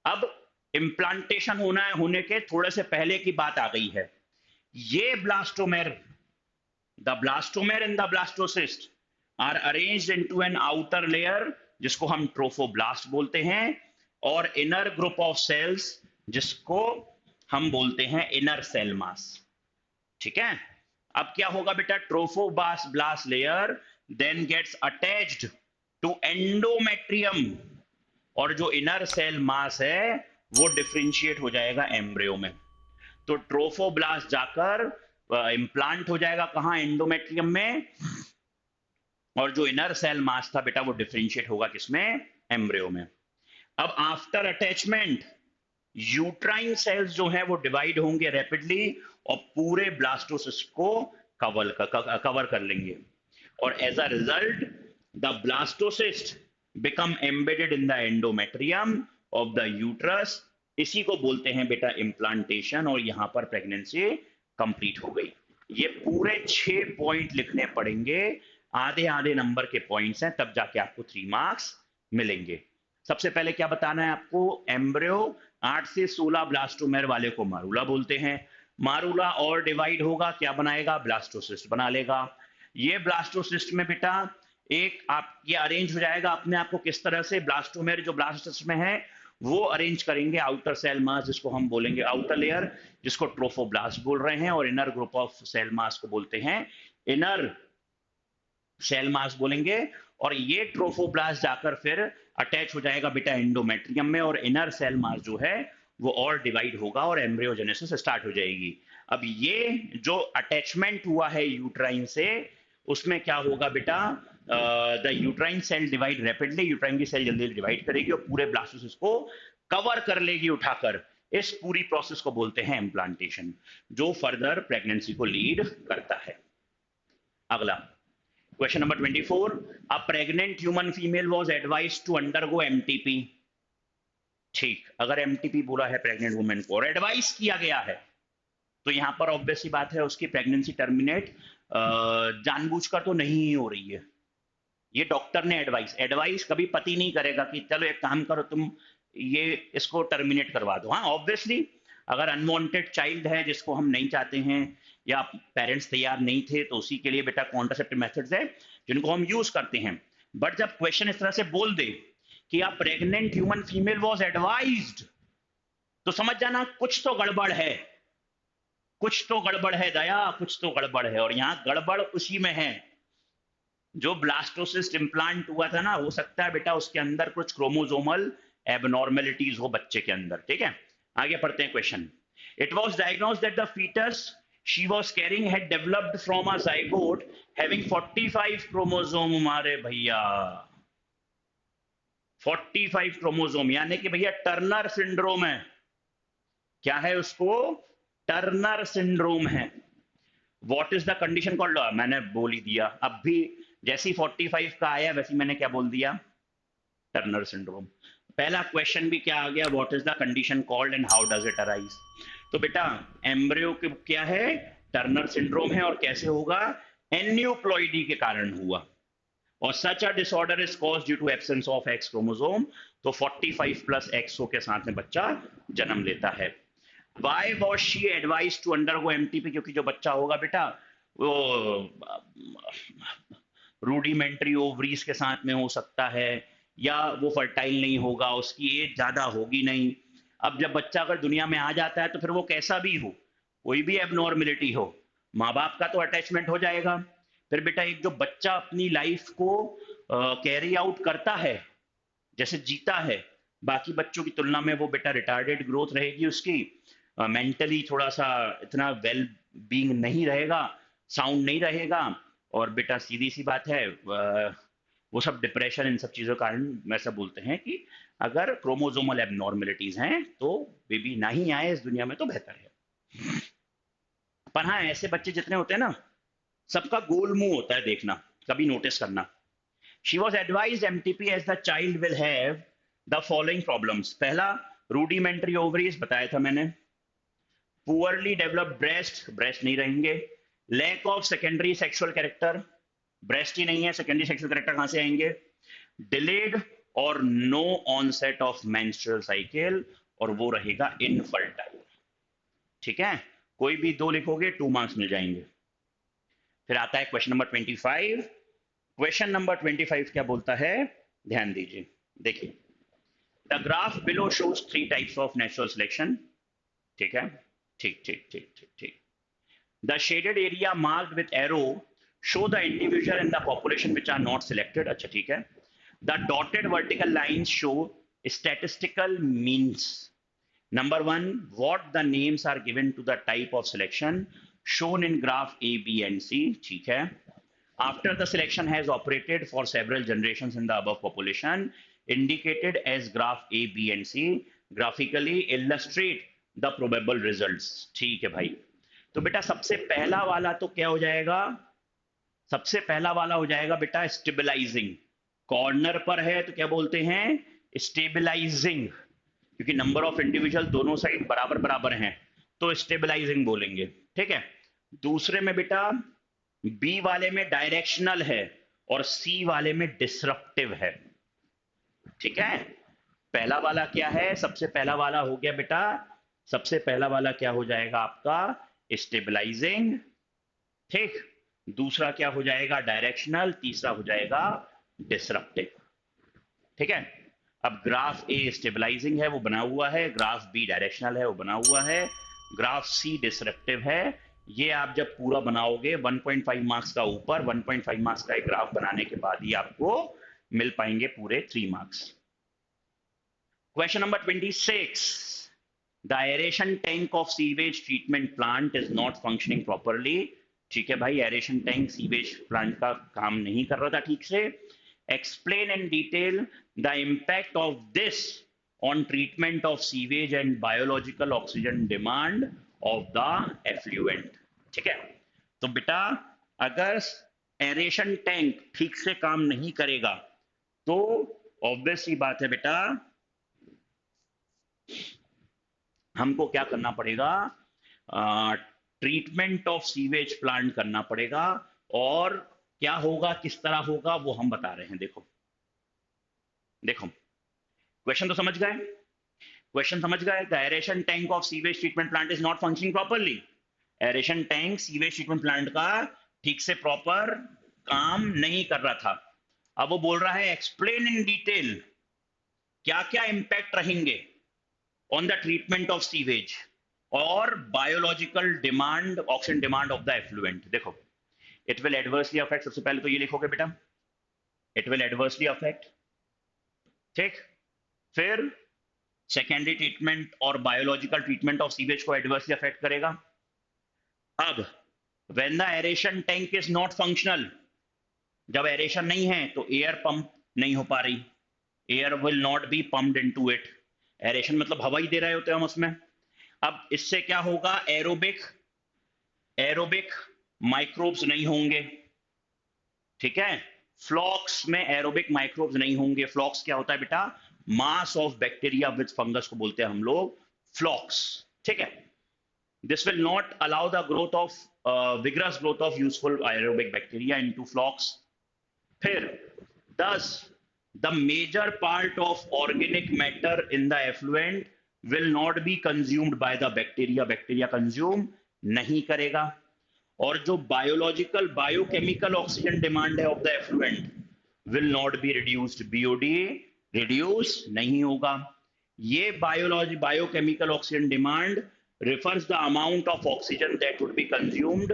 अब इम्प्लांटेशन होना है, होने के थोड़े से पहले की बात आ गई है, ये blastomere, the blastomere in the blastocyst are arranged into an outer layer जिसको हम ट्रोफोब्लास्ट बोलते हैं, और इनर ग्रुप ऑफ सेल्स जिसको हम बोलते हैं इनर सेल मास। ठीक है, अब क्या होगा बेटा, trophoblast blast layer then gets attached to endometrium, और जो इनर सेल मास है वो डिफरेंशिएट हो जाएगा एम्ब्रियो में। तो ट्रोफोब्लास्ट जाकर इंप्लांट हो जाएगा कहां, एंडोमेट्रियम में, और जो इनर सेल मास था बेटा वो डिफरेंशिएट होगा किसमें, एम्ब्रियो में। अब आफ्टर अटैचमेंट यूट्राइन सेल्स जो है वो डिवाइड होंगे रैपिडली और पूरे ब्लास्टोसिस्ट को कवर कर लेंगे, और as a result the blastocyst become embedded in the endometrium of the uterus. इसी को बोलते हैं बेटा इम्प्लांटेशन, और यहां पर प्रेगनेंसी कंप्लीट हो गई। ये पूरे 6 पॉइंट लिखने पड़ेंगे, आधे आधे नंबर के पॉइंट्स हैं, तब जाके आपको 3 मार्क्स मिलेंगे। सबसे पहले क्या बताना है आपको, एम्ब्रियो 8 से 16 ब्लास्टोमेर वाले को मारूला बोलते हैं। मारूला और डिवाइड होगा, क्या बनाएगा, ब्लास्टोसिस्ट बना लेगा। ये ब्लास्टोसिस्ट में बेटा एक आप ये अरेंज हो जाएगा अपने आप को किस तरह से, ब्लास्टोमेर जो ब्लास्टोसिस्ट में है वो अरेंज करेंगे आउटर सेल मास जिसको हम बोलेंगे आउटर लेयर, जिसको ट्रोफोब्लास्ट बोल रहे हैं, और inner group of cell mass को बोलते हैं इनर सेल मास बोलेंगे। और ये ट्रोफोब्लास्ट जाकर फिर अटैच हो जाएगा बेटा एंडोमेट्रियम में, और इनर सेल मास जो है वो और डिवाइड होगा और एम्ब्रियोजेनेसिस स्टार्ट हो जाएगी। अब ये जो अटैचमेंट हुआ है यूट्राइन से, उसमें क्या होगा बेटा, the uterine cell divide rapidly, uterine की सेल जल्दी डिवाइड करेगी और पूरे ब्लास्टोसिस को कवर कर लेगी उठाकर। इस पूरी प्रोसेस को बोलते हैं इम्प्लांटेशन, जो फर्दर प्रेगनेंसी को लीड करता है। अगला question number 24, a pregnant human female was advised to undergo MTP. ठीक, अगर एमटीपी बोला है प्रेग्नेंट वुमेन को और एडवाइस किया गया है, तो यहां पर ऑब्वियस सी बात है उसकी प्रेगनेंसी टर्मिनेट जानबूझकर तो नहीं ही हो रही है। ये डॉक्टर ने एडवाइस कभी पति नहीं करेगा कि चलो एक काम करो तुम ये इसको टर्मिनेट करवा दो। हाँ, ऑब्वियसली अगर अनवांटेड चाइल्ड है जिसको हम नहीं चाहते हैं या पेरेंट्स तैयार नहीं थे, तो उसी के लिए बेटा कॉन्ट्रासेप्टिव मेथड्स है जिनको हम यूज करते हैं। बट जब क्वेश्चन इस तरह से बोल दे कि आप pregnant human female was advised, तो समझ जाना कुछ तो गड़बड़ है, कुछ तो गड़बड़ है दया, कुछ तो गड़बड़ है। और यहां गड़बड़ उसी में है जो ब्लास्टोसिस्ट इम्प्लांट हुआ था ना, हो सकता है बेटा उसके अंदर कुछ क्रोमोसोमल एबनॉर्मेलिटीज हो बच्चे के अंदर। ठीक है, आगे पढ़ते हैं question. It was diagnosed that the foetus she was carrying had developed from a zygote having 45 chromosome। हमारे भैया 45 क्रोमोसोम, यानी कि भैया टर्नर सिंड्रोम है। क्या है उसको, टर्नर सिंड्रोम है। What is the condition called, मैंने बोल ही दिया। अब भी जैसी 45 का आया वैसी मैंने क्या बोल दिया, टर्नर सिंड्रोम। पहला क्वेश्चन भी क्या आ गया, what is the condition called and how does it arise. तो बेटा एम्ब्रियो के क्या है, टर्नर सिंड्रोम है, और कैसे होगा, एन्यूप्लॉइडी के कारण हुआ, और such a disorder is cause due to absence of X chromosome. तो 45 प्लस एक्सओ के साथ में बच्चा जन्म लेता है। Why was she advise to undergo MTP, क्योंकि जो बच्चा होगा बेटा वो रूडिमेंट्री ओवरीज के साथ में हो सकता है, या वो फर्टाइल नहीं होगा, उसकी एज ज्यादा होगी नहीं। अब जब बच्चा अगर दुनिया में आ जाता है तो फिर वो कैसा भी हो, कोई भी एबनॉर्मेलिटी हो, माँ बाप का तो अटैचमेंट हो जाएगा। फिर बेटा एक जो बच्चा अपनी लाइफ को कैरी आउट करता है, जैसे जीता है, बाकी बच्चों की तुलना में वो बेटा रिटार्डेड ग्रोथ रहेगी उसकी, मेंटली थोड़ा सा इतना वेल बीइंग नहीं रहेगा, साउंड नहीं रहेगा, और बेटा सीधी सी बात है वो सब डिप्रेशन, इन सब चीज़ों के कारण वैसा बोलते हैं कि अगर क्रोमोजोमल एबनॉर्मेलिटीज हैं तो बेबी ना ही आए इस दुनिया में तो बेहतर है। पर हाँ, ऐसे बच्चे जितने होते हैं ना, सबका गोल मुंह होता है, देखना कभी नोटिस करना। She was advise MTP as the child will have the following problems. पहला, रूडिमेंट्री ओवरीज, बताया था मैंने। पुअरली डेवलप्ड ब्रेस्ट, ब्रेस्ट नहीं रहेंगे। Lack of secondary sexual character, breast ही नहीं है, सेकेंडरी सेक्सुअल कैरेक्टर कहां से आएंगे। डिलेड और no onset of menstrual cycle, और वो रहेगा इनफर्टाइल। ठीक है, कोई भी दो लिखोगे 2 मार्क्स मिल जाएंगे। फिर आता है क्वेश्चन नंबर 25। क्वेश्चन नंबर 25 क्या बोलता है, ध्यान दीजिए, देखिए। The graph below shows 3 types of natural selection. ठीक है, ठीक ठीक ठीक ठीक ठीक। The shaded area marked with arrow show the individual in the population which are not selected. अच्छा ठीक है। The dotted vertical lines show statistical means. Number 1, what the names are given to the type of selection shown in graph A, B and C. ठीक है। After the selection has operated for several generations in the above population, indicated as graph A, B and C, graphically illustrate the probable results. ठीक है भाई। तो बेटा सबसे पहला वाला तो क्या हो जाएगा, सबसे पहला वाला हो जाएगा बेटा स्टेबलाइजिंग। कॉर्नर पर है तो क्या बोलते हैं, स्टेबलाइजिंग, क्योंकि नंबर ऑफ इंडिविजुअल दोनों साइड बराबर बराबर हैं तो स्टेबलाइजिंग बोलेंगे। ठीक है। दूसरे में बेटा बी वाले में डायरेक्शनल है और सी वाले में डिसरप्टिव है। ठीक है। पहला वाला क्या है, सबसे पहला वाला हो गया बेटा, सबसे पहला वाला क्या हो जाएगा आपका, स्टेबलाइजिंग। ठीक। दूसरा क्या हो जाएगा, डायरेक्शनल। तीसरा हो जाएगा डिसरप्टिव। ठीक है। अब ग्राफ ए स्टेबलाइजिंग है, वो बना हुआ है, ग्राफ बी डायरेक्शनल है, वो बना हुआ है, ग्राफ सी डिसरप्टिव है। ये आप जब पूरा बनाओगे 1.5 मार्क्स का ऊपर, 1.5 मार्क्स का एक ग्राफ बनाने के बाद ही आपको मिल पाएंगे पूरे 3 marks. Question number 26, the aeration tank of sewage treatment plant is not functioning properly. ठीक है भाई, एरेशन टैंक सीवेज प्लांट का काम नहीं कर रहा था ठीक से। Explain in detail the impact of this on treatment of sewage and biological oxygen demand of the effluent. ठीक है। तो बेटा अगर एरेशन टैंक ठीक से काम नहीं करेगा तो ऑब्वियस ही बात है बेटा, हमको क्या करना पड़ेगा, ट्रीटमेंट ऑफ सीवेज प्लांट करना पड़ेगा। और क्या होगा, किस तरह होगा, वो हम बता रहे हैं। देखो देखो, क्वेश्चन तो समझ गए, क्वेश्चन समझ गए। The aeration tank of sewage treatment plant is not functioning properly. Aeration tank sewage treatment plant का ठीक से प्रॉपर काम नहीं कर रहा था। अब वो बोल रहा है एक्सप्लेन इन डिटेल क्या क्या इंपैक्ट रहेंगे on the treatment of sewage और biological demand, oxygen demand of the effluent. देखो, इट विल एडवर्सली अफेक्ट, सबसे पहले तो ये लिखोगे बेटा, इट विल एडवर्सली अफेक्ट। ठीक। फिर सेकेंडरी ट्रीटमेंट और बायोलॉजिकल ट्रीटमेंट ऑफ सीवेज को एडवर्सली अफेक्ट करेगा। अब when the aeration tank is not functional, जब एरेशन नहीं है तो एयर पंप नहीं हो पा रही, air will not B pumped into it. Aeration मतलब हवा ही दे रहे होते हैं हम उसमें। अब इससे क्या होगा, एरोबिक एरोबिक माइक्रोब्स नहीं होंगे, ठीक है। फ्लॉक्स में एरोबिक माइक्रोब्स नहीं होंगे। फ्लॉक्स क्या होता है बेटा, mass of bacteria with fungus को बोलते हैं हम लोग फ्लॉक्स, ठीक है। This will not allow the growth of vigorous growth of useful aerobic bacteria into flocks. फिर thus the major part of organic matter in the effluent will not be consumed by the bacteria. Bacteria consume नहीं करेगा। और जो biological biochemical oxygen demand है of the effluent will not be reduced, BOD reduce नहीं होगा। ये biochemical oxygen demand refers the amount of oxygen that would be consumed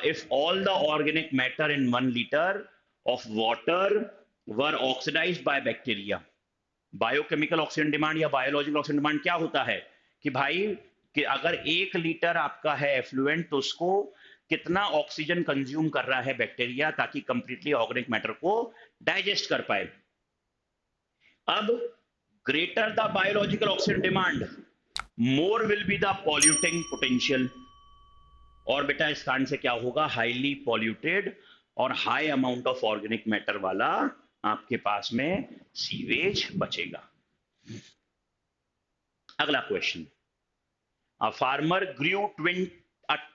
if all the organic matter in 1 liter of water were oxidized by bacteria. Biochemical oxygen demand या biological oxygen demand क्या होता है कि भाई कि अगर 1 litre आपका है एफ्लुएंट तो उसको कितना ऑक्सीजन कंज्यूम कर रहा है बैक्टीरिया ताकि कंप्लीटली ऑर्गेनिक मैटर को डाइजेस्ट कर पाए। अब greater the biological oxygen demand more will be the polluting potential. और बेटा इस कारण से क्या होगा, हाईली पॉल्यूटेड और high amount of organic matter वाला आपके पास में सीवेज बचेगा। अगला question, a farmer grew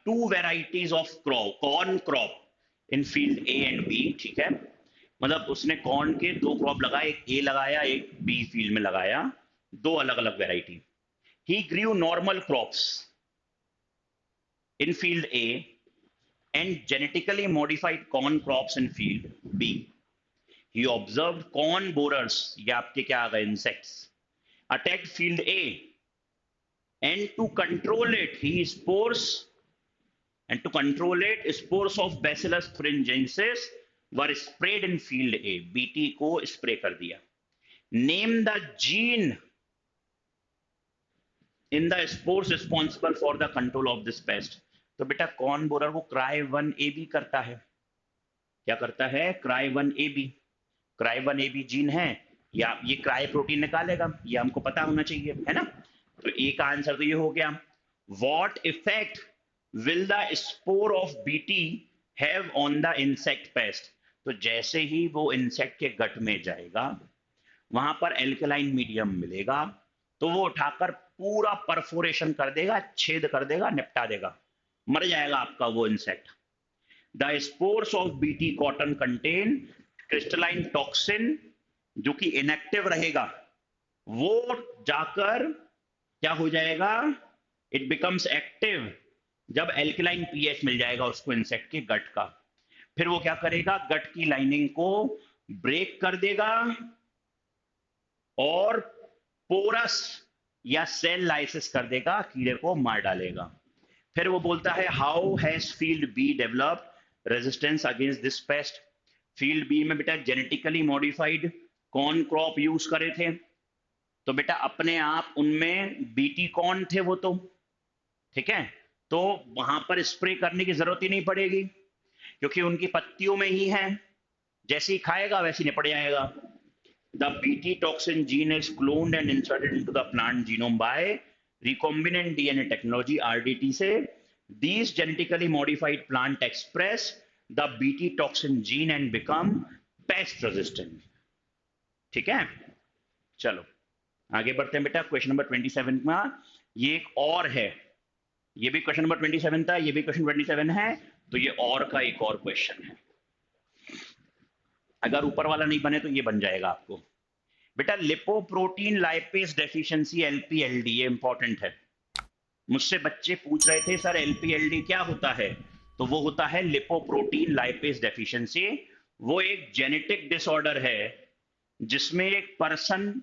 two varieties of corn crop in field A and B, ठीक है। मतलब उसने कॉर्न के 2 क्रॉप लगाए, एक ए लगाया एक बी फील्ड में लगाया, 2 अलग अलग variety. He grew normal crops in field A and genetically modified corn crops in field B. He observed corn borers, ये आपके क्या आ गए insects, attacked field A and to control it spores of Bacillus thuringiensis were sprayed in field A. BT को spray कर दिया। Name the gene in the spores responsible for the control of this pest. तो बेटा corn borer को cry1AB करता है। क्या करता है, cry1AB। cry1AB जीन है या ये क्राई प्रोटीन निकालेगा, ये हमको पता होना चाहिए, है ना। तो ए का आंसर तो ये हो गया। What effect will the spore of BT have on the insect pest? तो जैसे ही वो इंसेक्ट के गट में जाएगा वहां पर एल्कलाइन मीडियम मिलेगा तो वो उठाकर पूरा परफोरेशन कर देगा, छेद कर देगा, निपटा देगा, मर जाएगा आपका वो insect. The spores of BT cotton contain crystalline toxin जो कि इनएक्टिव रहेगा, वो जाकर क्या हो जाएगा, इट बिकम्स एक्टिव जब एल्कलाइन पीएच मिल जाएगा उसको इंसेक्ट के गट का। फिर वो क्या करेगा, गट की लाइनिंग को ब्रेक कर देगा और पोरस या सेल लाइसिस कर देगा, कीड़े को मार डालेगा। फिर वो बोलता है how has field B developed resistance against this pest. Field B में बेटा genetically modified corn crop use करे थे, तो बेटा अपने आप उनमें बीटी कॉर्न थे वो तो, ठीक है, तो वहां पर स्प्रे करने की जरूरत ही नहीं पड़ेगी क्योंकि उनकी पत्तियों में ही है, जैसे ही खाएगा वैसे ही निपट जाएगा। The BT toxin gene is cloned and inserted into the plant genome by recombinant DNA technology RDT से these genetically modified plant express the BT toxin gene and become pest resistant, ठीक है। चलो आगे बढ़ते हैं बेटा, क्वेश्चन नंबर 27 में ये एक और है, ये भी क्वेश्चन नंबर 27 था, ये भी क्वेश्चन 27 है, तो ये और का एक और क्वेश्चन है। अगर ऊपर वाला नहीं बने तो ये बन जाएगा आपको बेटा। लिपोप्रोटीन लाइपेज डेफिशिएंसी LPLD, ये इंपॉर्टेंट है। मुझसे बच्चे पूछ रहे थे सर LPLD क्या होता है, तो वो होता है लिपोप्रोटीन लाइपेज डेफिशिएंसी। वो एक जेनेटिक डिसऑर्डर है जिसमें एक पर्सन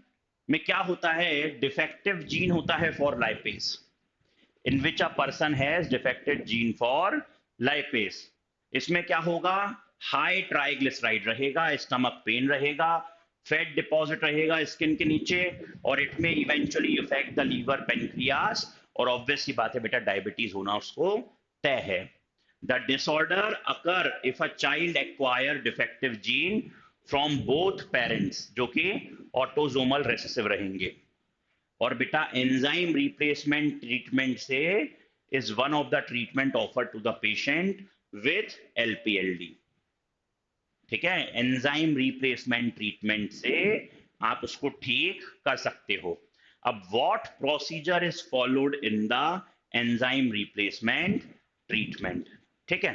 में क्या होता है, डिफेक्टिव जीन होता है for lipase, in which a person has defected gene for lipase. इसमें क्या होगा, हाई ट्राइग्लिसराइड रहेगा, स्टमक पेन रहेगा, फैट डिपॉजिट रहेगा स्किन के नीचे, और इट में eventually effect the liver, pancreas, और ऑब्वियस सी बात है बेटा डायबिटीज होना उसको तय है। The disorder occur if a child acquire defective gene from both parents, जो कि ऑटोजोमल रेसेसिव रहेंगे, और बेटा एंजाइम रिप्लेसमेंट ट्रीटमेंट से is one of the treatment offer to the patient with LPLD. ठीक है, एंजाइम रिप्लेसमेंट ट्रीटमेंट से आप उसको ठीक कर सकते हो। अब what procedure is followed in the enzyme replacement treatment? ठीक है,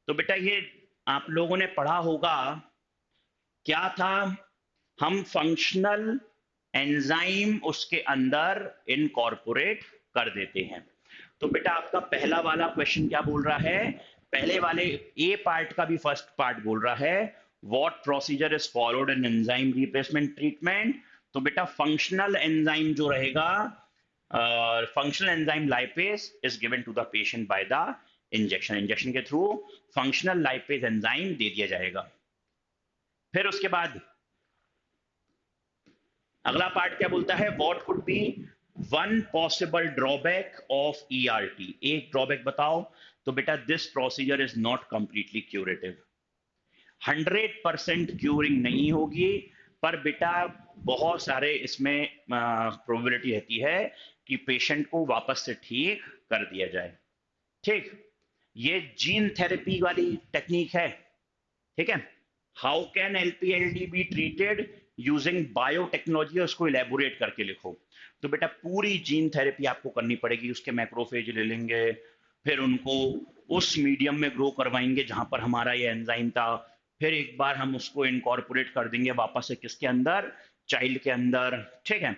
तो बेटा ये आप लोगों ने पढ़ा होगा, क्या था, हम फंक्शनल एंजाइम उसके अंदर इनकॉर्पोरेट कर देते हैं। तो बेटा आपका पहला वाला क्वेश्चन क्या बोल रहा है, पहले वाले ए पार्ट का भी फर्स्ट पार्ट बोल रहा है what procedure is followed in enzyme replacement treatment. तो बेटा फंक्शनल एंजाइम जो रहेगा, functional enzyme lipase is given to the patient by the injection, injection के थ्रू फंक्शनल लाइपेज एंजाइम दे दिया जाएगा। फिर उसके बाद अगला पार्ट क्या बोलता है, what could be one possible drawback of ERT, एक ड्रॉबैक बताओ। तो बेटा this procedure is not completely curative, 100% curing नहीं होगी, पर बेटा बहुत सारे इसमें प्रोबेबिलिटी रहती है कि पेशेंट को वापस से ठीक कर दिया जाए। ठीक, ये जीन थेरेपी वाली टेक्निक है। ठीक है, how can LPLD be treated using biotechnology, उसको इलेबोरेट करके लिखो। तो बेटा पूरी जीन थेरेपी आपको करनी पड़ेगी, उसके मैक्रोफेज ले लेंगे, फिर उनको उस मीडियम में ग्रो करवाएंगे जहां पर हमारा ये एंजाइम था, फिर एक बार हम उसको इनकॉर्पोरेट कर देंगे वापस से किसके अंदर, चाइल्ड के अंदर। ठीक है,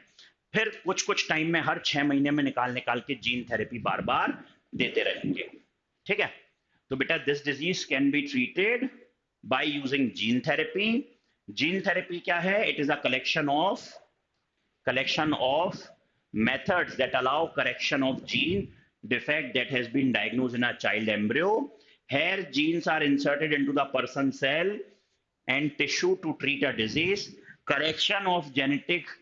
फिर कुछ कुछ टाइम में हर 6 महीने में निकाल निकाल के जीन थेरेपी बार बार देते रहेंगे। ठीक है, तो बेटा this disease can be treated by using gene therapy. Gene therapy क्या है, it is a collection of methods that allow correction of gene defect that has been diagnosed in a child embryo. Here genes are inserted into the person's cell and tissue to treat a disease. Correction of genetic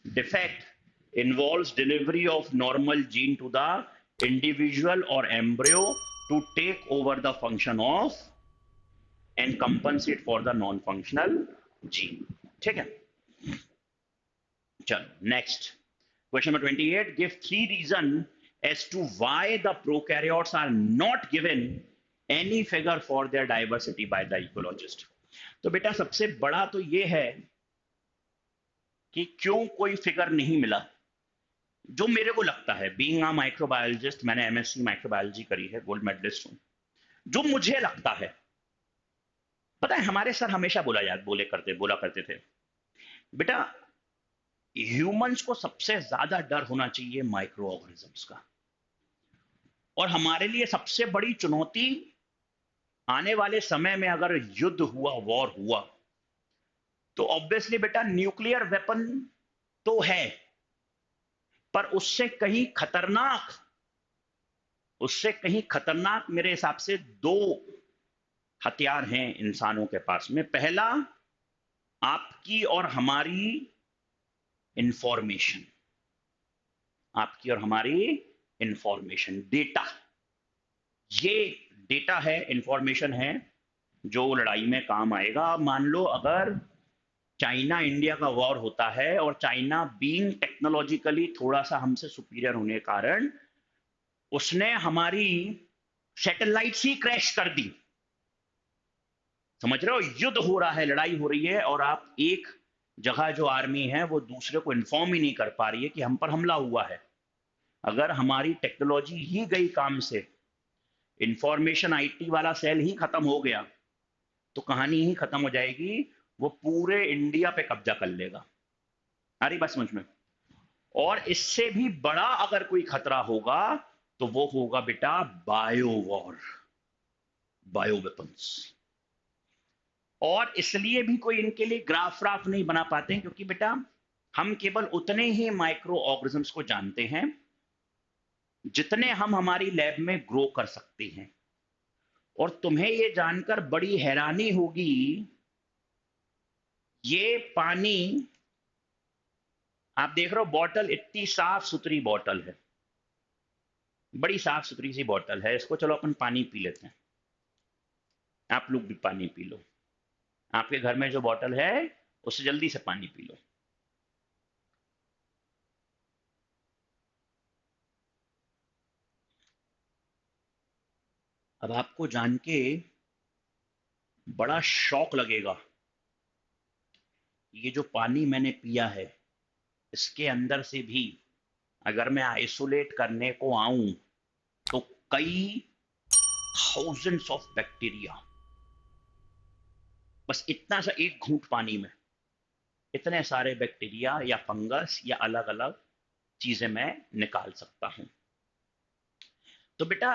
defect involves delivery of normal gene to the individual or embryo to take over the function of and compensate for the non-functional gene. ठीक है, चलो next question number 28, give 3 reason as to why the prokaryotes are not given any figure for their diversity by the ecologist. तो बेटा सबसे बड़ा तो ये है कि क्यों कोई फिगर नहीं मिला। जो मेरे को लगता है, बीइंग अ माइक्रोबायोलॉजिस्ट, मैंने एमएससी माइक्रोबायोलॉजी करी है, गोल्ड मेडलिस्ट हूं, जो मुझे लगता है, पता है हमारे सर हमेशा बोला करते थे बेटा ह्यूमंस को सबसे ज्यादा डर होना चाहिए माइक्रो ऑर्गेनिजम्स का, और हमारे लिए सबसे बड़ी चुनौती आने वाले समय में अगर युद्ध हुआ, वॉर हुआ, तो ऑब्वियसली बेटा न्यूक्लियर वेपन तो है, पर उससे कहीं खतरनाक मेरे हिसाब से 2 हथियार हैं इंसानों के पास में। पहला, आपकी और हमारी इंफॉर्मेशन, डेटा। ये डेटा है, इंफॉर्मेशन है, जो लड़ाई में काम आएगा। मान लो अगर चाइना इंडिया का वॉर होता है और चाइना बीइंग टेक्नोलॉजिकली थोड़ा सा हमसे सुपीरियर होने के कारण उसने हमारी सैटेलाइट्स ही क्रैश कर दी, समझ रहे हो, युद्ध हो रहा है, लड़ाई हो रही है, और आप एक जगह जो आर्मी है वो दूसरे को इन्फॉर्म ही नहीं कर पा रही है कि हम पर हमला हुआ है। अगर हमारी टेक्नोलॉजी ही गई काम से, इंफॉर्मेशन आईटी वाला सेल ही खत्म हो गया, तो कहानी ही खत्म हो जाएगी, वो पूरे इंडिया पे कब्जा कर लेगा। आ रही बात समझ में? और इससे भी बड़ा अगर कोई खतरा होगा तो वो होगा बेटा बायो वॉर, बायो वेपन्स। और इसलिए भी कोई इनके लिए ग्राफ नहीं बना पाते हैं, क्योंकि बेटा हम केवल उतने ही माइक्रो ऑर्गेनिजम्स को जानते हैं जितने हम हमारी लैब में ग्रो कर सकते हैं। और तुम्हें ये जानकर बड़ी हैरानी होगी, ये पानी आप देख रहे हो, बॉटल इतनी साफ सुथरी बॉटल है, बड़ी साफ सुथरी सी बॉटल है, इसको चलो अपन पानी पी लेते हैं। आप लोग भी पानी पी लो, आपके घर में जो बॉटल है उससे जल्दी से पानी पी लो। अब आपको जान के बड़ा शौक लगेगा, ये जो पानी मैंने पिया है इसके अंदर से भी अगर मैं आइसोलेट करने को आऊं तो कई थाउजेंड्स ऑफ बैक्टीरिया, बस इतना सा एक घूंट पानी में इतने सारे बैक्टीरिया या फंगस या अलग अलग चीजें मैं निकाल सकता हूं। तो बेटा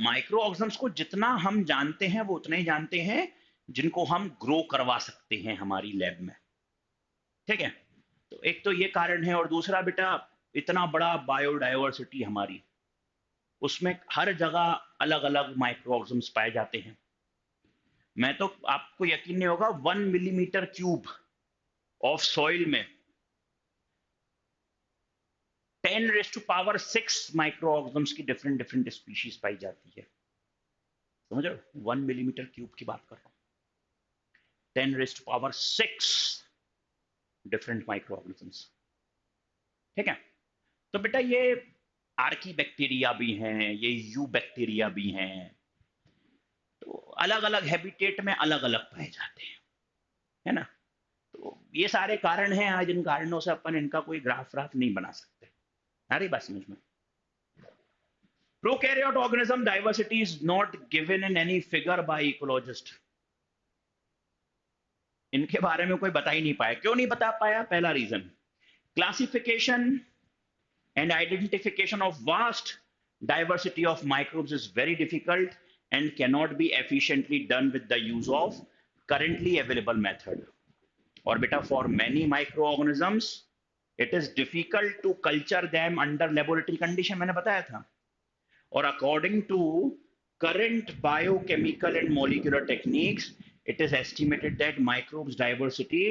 माइक्रो ऑर्गेनिज्म्स को जितना हम जानते हैं वो उतना ही जानते हैं जिनको हम ग्रो करवा सकते हैं हमारी लैब में। ठीक है, तो एक तो ये कारण है, और दूसरा बेटा इतना बड़ा बायोडाइवर्सिटी हमारी, उसमें हर जगह अलग अलग माइक्रो ऑर्गेनिज्म्स पाए जाते हैं। मैं तो आपको यकीन नहीं होगा 1 मिलीमीटर क्यूब ऑफ सॉइल में 10⁻⁶ माइक्रो ऑर्गेनिज्म्स की डिफरेंट डिफरेंट स्पीशीज पाई जाती है। समझ रहे हो, 1 मिलीमीटर क्यूब की बात कर रहा हूं, 10⁻⁶ डिफरेंट माइक्रो ऑर्गेनिज्म्स। ठीक है, तो बेटा ये आर्की बैक्टीरिया भी हैं, ये यू बैक्टीरिया भी हैं, तो अलग अलग हैबिटेट में अलग अलग पाए जाते हैं, है ना। तो ये सारे कारण हैं, आज इन कारणों से अपन इनका कोई ग्राफ व्राफ नहीं बना सकते। आ रही बात समझ में? Prokaryote organism diversity is not given in any figure by ecologist. इनके बारे में कोई बता ही नहीं पाया। क्यों नहीं बता पाया? पहला reason, classification and identification of vast diversity of microbes is very difficult and cannot be efficiently done with the use of currently available method. Or beta, for many microorganisms it is difficult to culture them under laboratory condition, मैंने बताया था। और according to current biochemical and molecular techniques, it is estimated that microbes diversity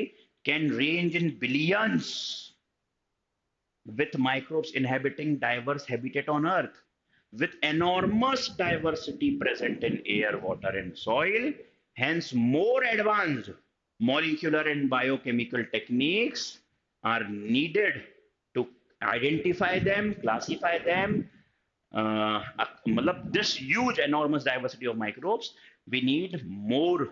can range in billions, with microbes inhabiting diverse habitat on earth, with enormous diversity present in air, water and soil. Hence more advanced molecular and biochemical techniques are needed to identify them, classify them. This huge enormous diversity of microbes, we need more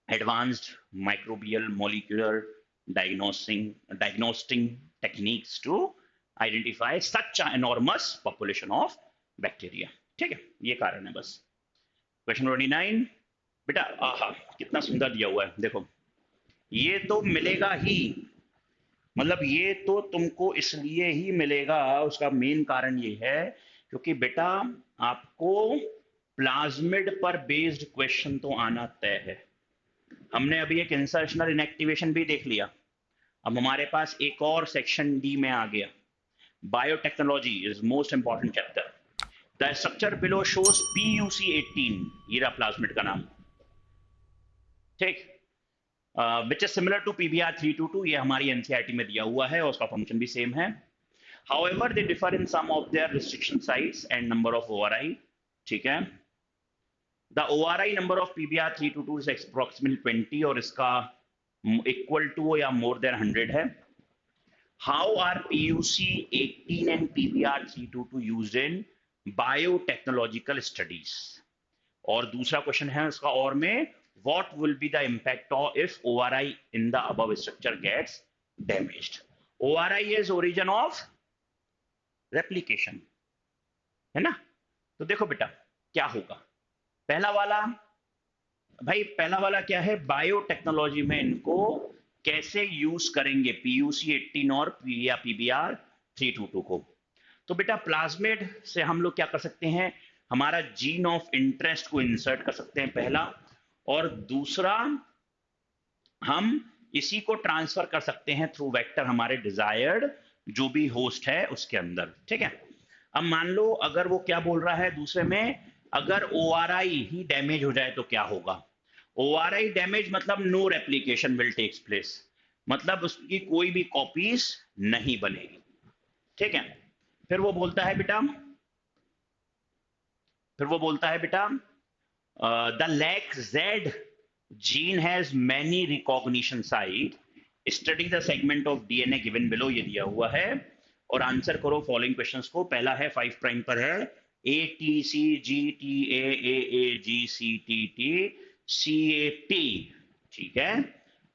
advanced microbial molecular diagnostic techniques to identify such an enormous population of bacteria. ठीक है, ये कारण है बस। Question 29 बेटा, आहा कितना सुंदर दिया हुआ है, देखो ये तो मिलेगा ही, मतलब ये तो तुमको इसलिए ही मिलेगा, उसका मेन कारण ये है क्योंकि बेटा आपको प्लाज्मिड पर बेस्ड क्वेश्चन तो आना तय है। हमने अभी एक इंसर्शनल इनएक्टिवेशन भी देख लिया, अब हमारे पास एक और सेक्शन डी में आ गया, biotechnology is most important chapter. The structure below shows PuC18, ये रहा प्लाज्मिड का नाम, ठीक, which is similar to PBr322, ये हमारी एनसीईआरटी में दिया हुआ है और उसका फंक्शन भी सेम है। However, they differ in some of their restriction sites and number of ORI, ठीक है। The ORI number of PBr322 is approximately 20 और इसका इक्वल टू या मोर देन 100 है। How are PuC18 and PBr322 used in biotechnological studies? और दूसरा question है उसका और में, what will be the impact of if ORI in the above structure gets damaged? ORI is origin of replication, है ना। तो देखो बेटा क्या होगा, पहला वाला भाई, पहला वाला क्या है, बायोटेक्नोलॉजी में इनको कैसे यूज करेंगे PuC18 और PBr322 को। तो बेटा प्लाज्मिड से हम लोग क्या कर सकते हैं, हमारा जीन ऑफ इंटरेस्ट को इंसर्ट कर सकते हैं पहला, और दूसरा हम इसी को ट्रांसफर कर सकते हैं थ्रू वेक्टर हमारे डिजायर्ड जो भी होस्ट है उसके अंदर। ठीक है, अब मान लो अगर वो क्या बोल रहा है दूसरे में, अगर ORI ही डैमेज हो जाए तो क्या होगा। ORI डैमेज मतलब no replication will takes place, मतलब उसकी कोई भी कॉपीज नहीं बनेगी। ठीक है, फिर वो बोलता है बेटा the lac Z gene has many recognition site, study the segment of DNA given below, ये दिया हुआ है और आंसर करो फॉलोइंग क्वेश्चंस को। पहला है 5 प्राइम पर है ATC GTA AAGCTT CAP, ठीक है,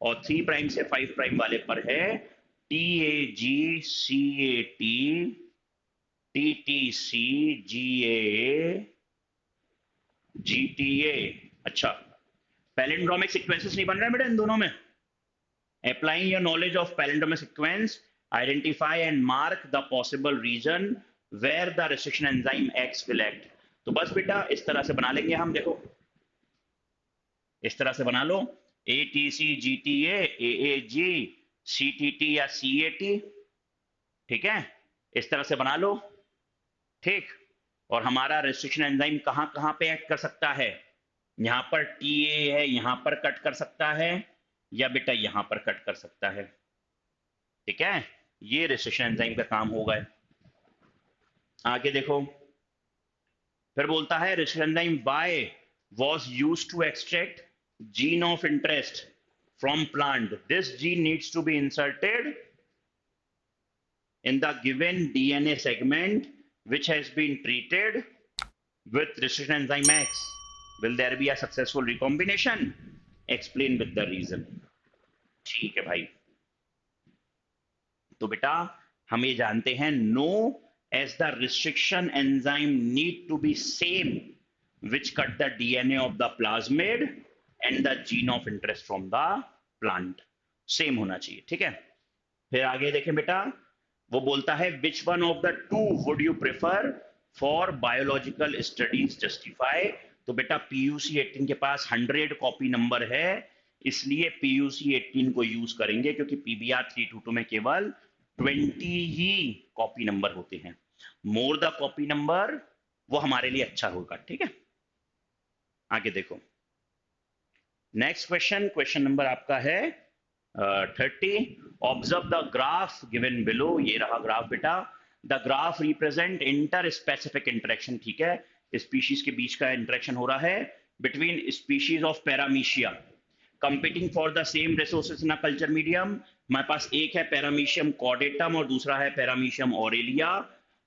और 3 प्राइम से 5 प्राइम वाले पर है TAGCAT TTCGAA अच्छा, पैलिंड्रोमिक सीक्वेंसेस नहीं बन रहे बेटा इन दोनों में। Applying your knowledge of palindromic sequence, identify and mark the possible region where the restriction enzyme X will act। तो बस बेटा इस तरह से बना लेंगे हम, देखो इस तरह से बना लो, ATCGTA AAGCTT या CAT, ठीक है, इस तरह से बना लो, ठीक। और हमारा रेस्ट्रिक्शन एंजाइम कहां कहां पे एक्ट कर सकता है, यहां पर TA है, यहां पर कट कर सकता है, या बेटा यहां पर कट कर सकता है, ठीक है, ये रेस्ट्रिक्शन एंजाइम का काम होगा। आगे देखो, फिर बोलता है restriction enzyme Y was used to extract gene of interest from plant। This gene needs to be inserted in the given DNA segment which has been treated with restriction enzyme X। Will there be a successful recombination? Explain with the reason। ठीक है भाई, तो बेटा हम ये जानते हैं, no as the restriction enzyme need to be same which cut the DNA of the plasmid and the gene of interest from the plant, same होना चाहिए, ठीक है। फिर आगे देखें बेटा, वो बोलता है which one of the two would you prefer for biological studies justify। तो बेटा PUC18 के पास 100 कॉपी नंबर है, इसलिए PUC18 को यूज करेंगे, क्योंकि PBR322 में केवल 20 ही कॉपी नंबर होते हैं। मोर द कॉपी नंबर वो हमारे लिए अच्छा होगा, ठीक है। आगे देखो, नेक्स्ट क्वेश्चन, क्वेश्चन नंबर आपका है 30। Observe the graph given below. ये रहा ग्राफ बेटा। The graph represent inter specific interaction, ठीक है, स्पीशीज के बीच का इंटरेक्शन हो रहा है between species of पैरामीशिया competing for the same resources in a culture medium. हमारे पास एक है पैरामीशियम कॉर्डेटम और दूसरा है paramecium Aurelia,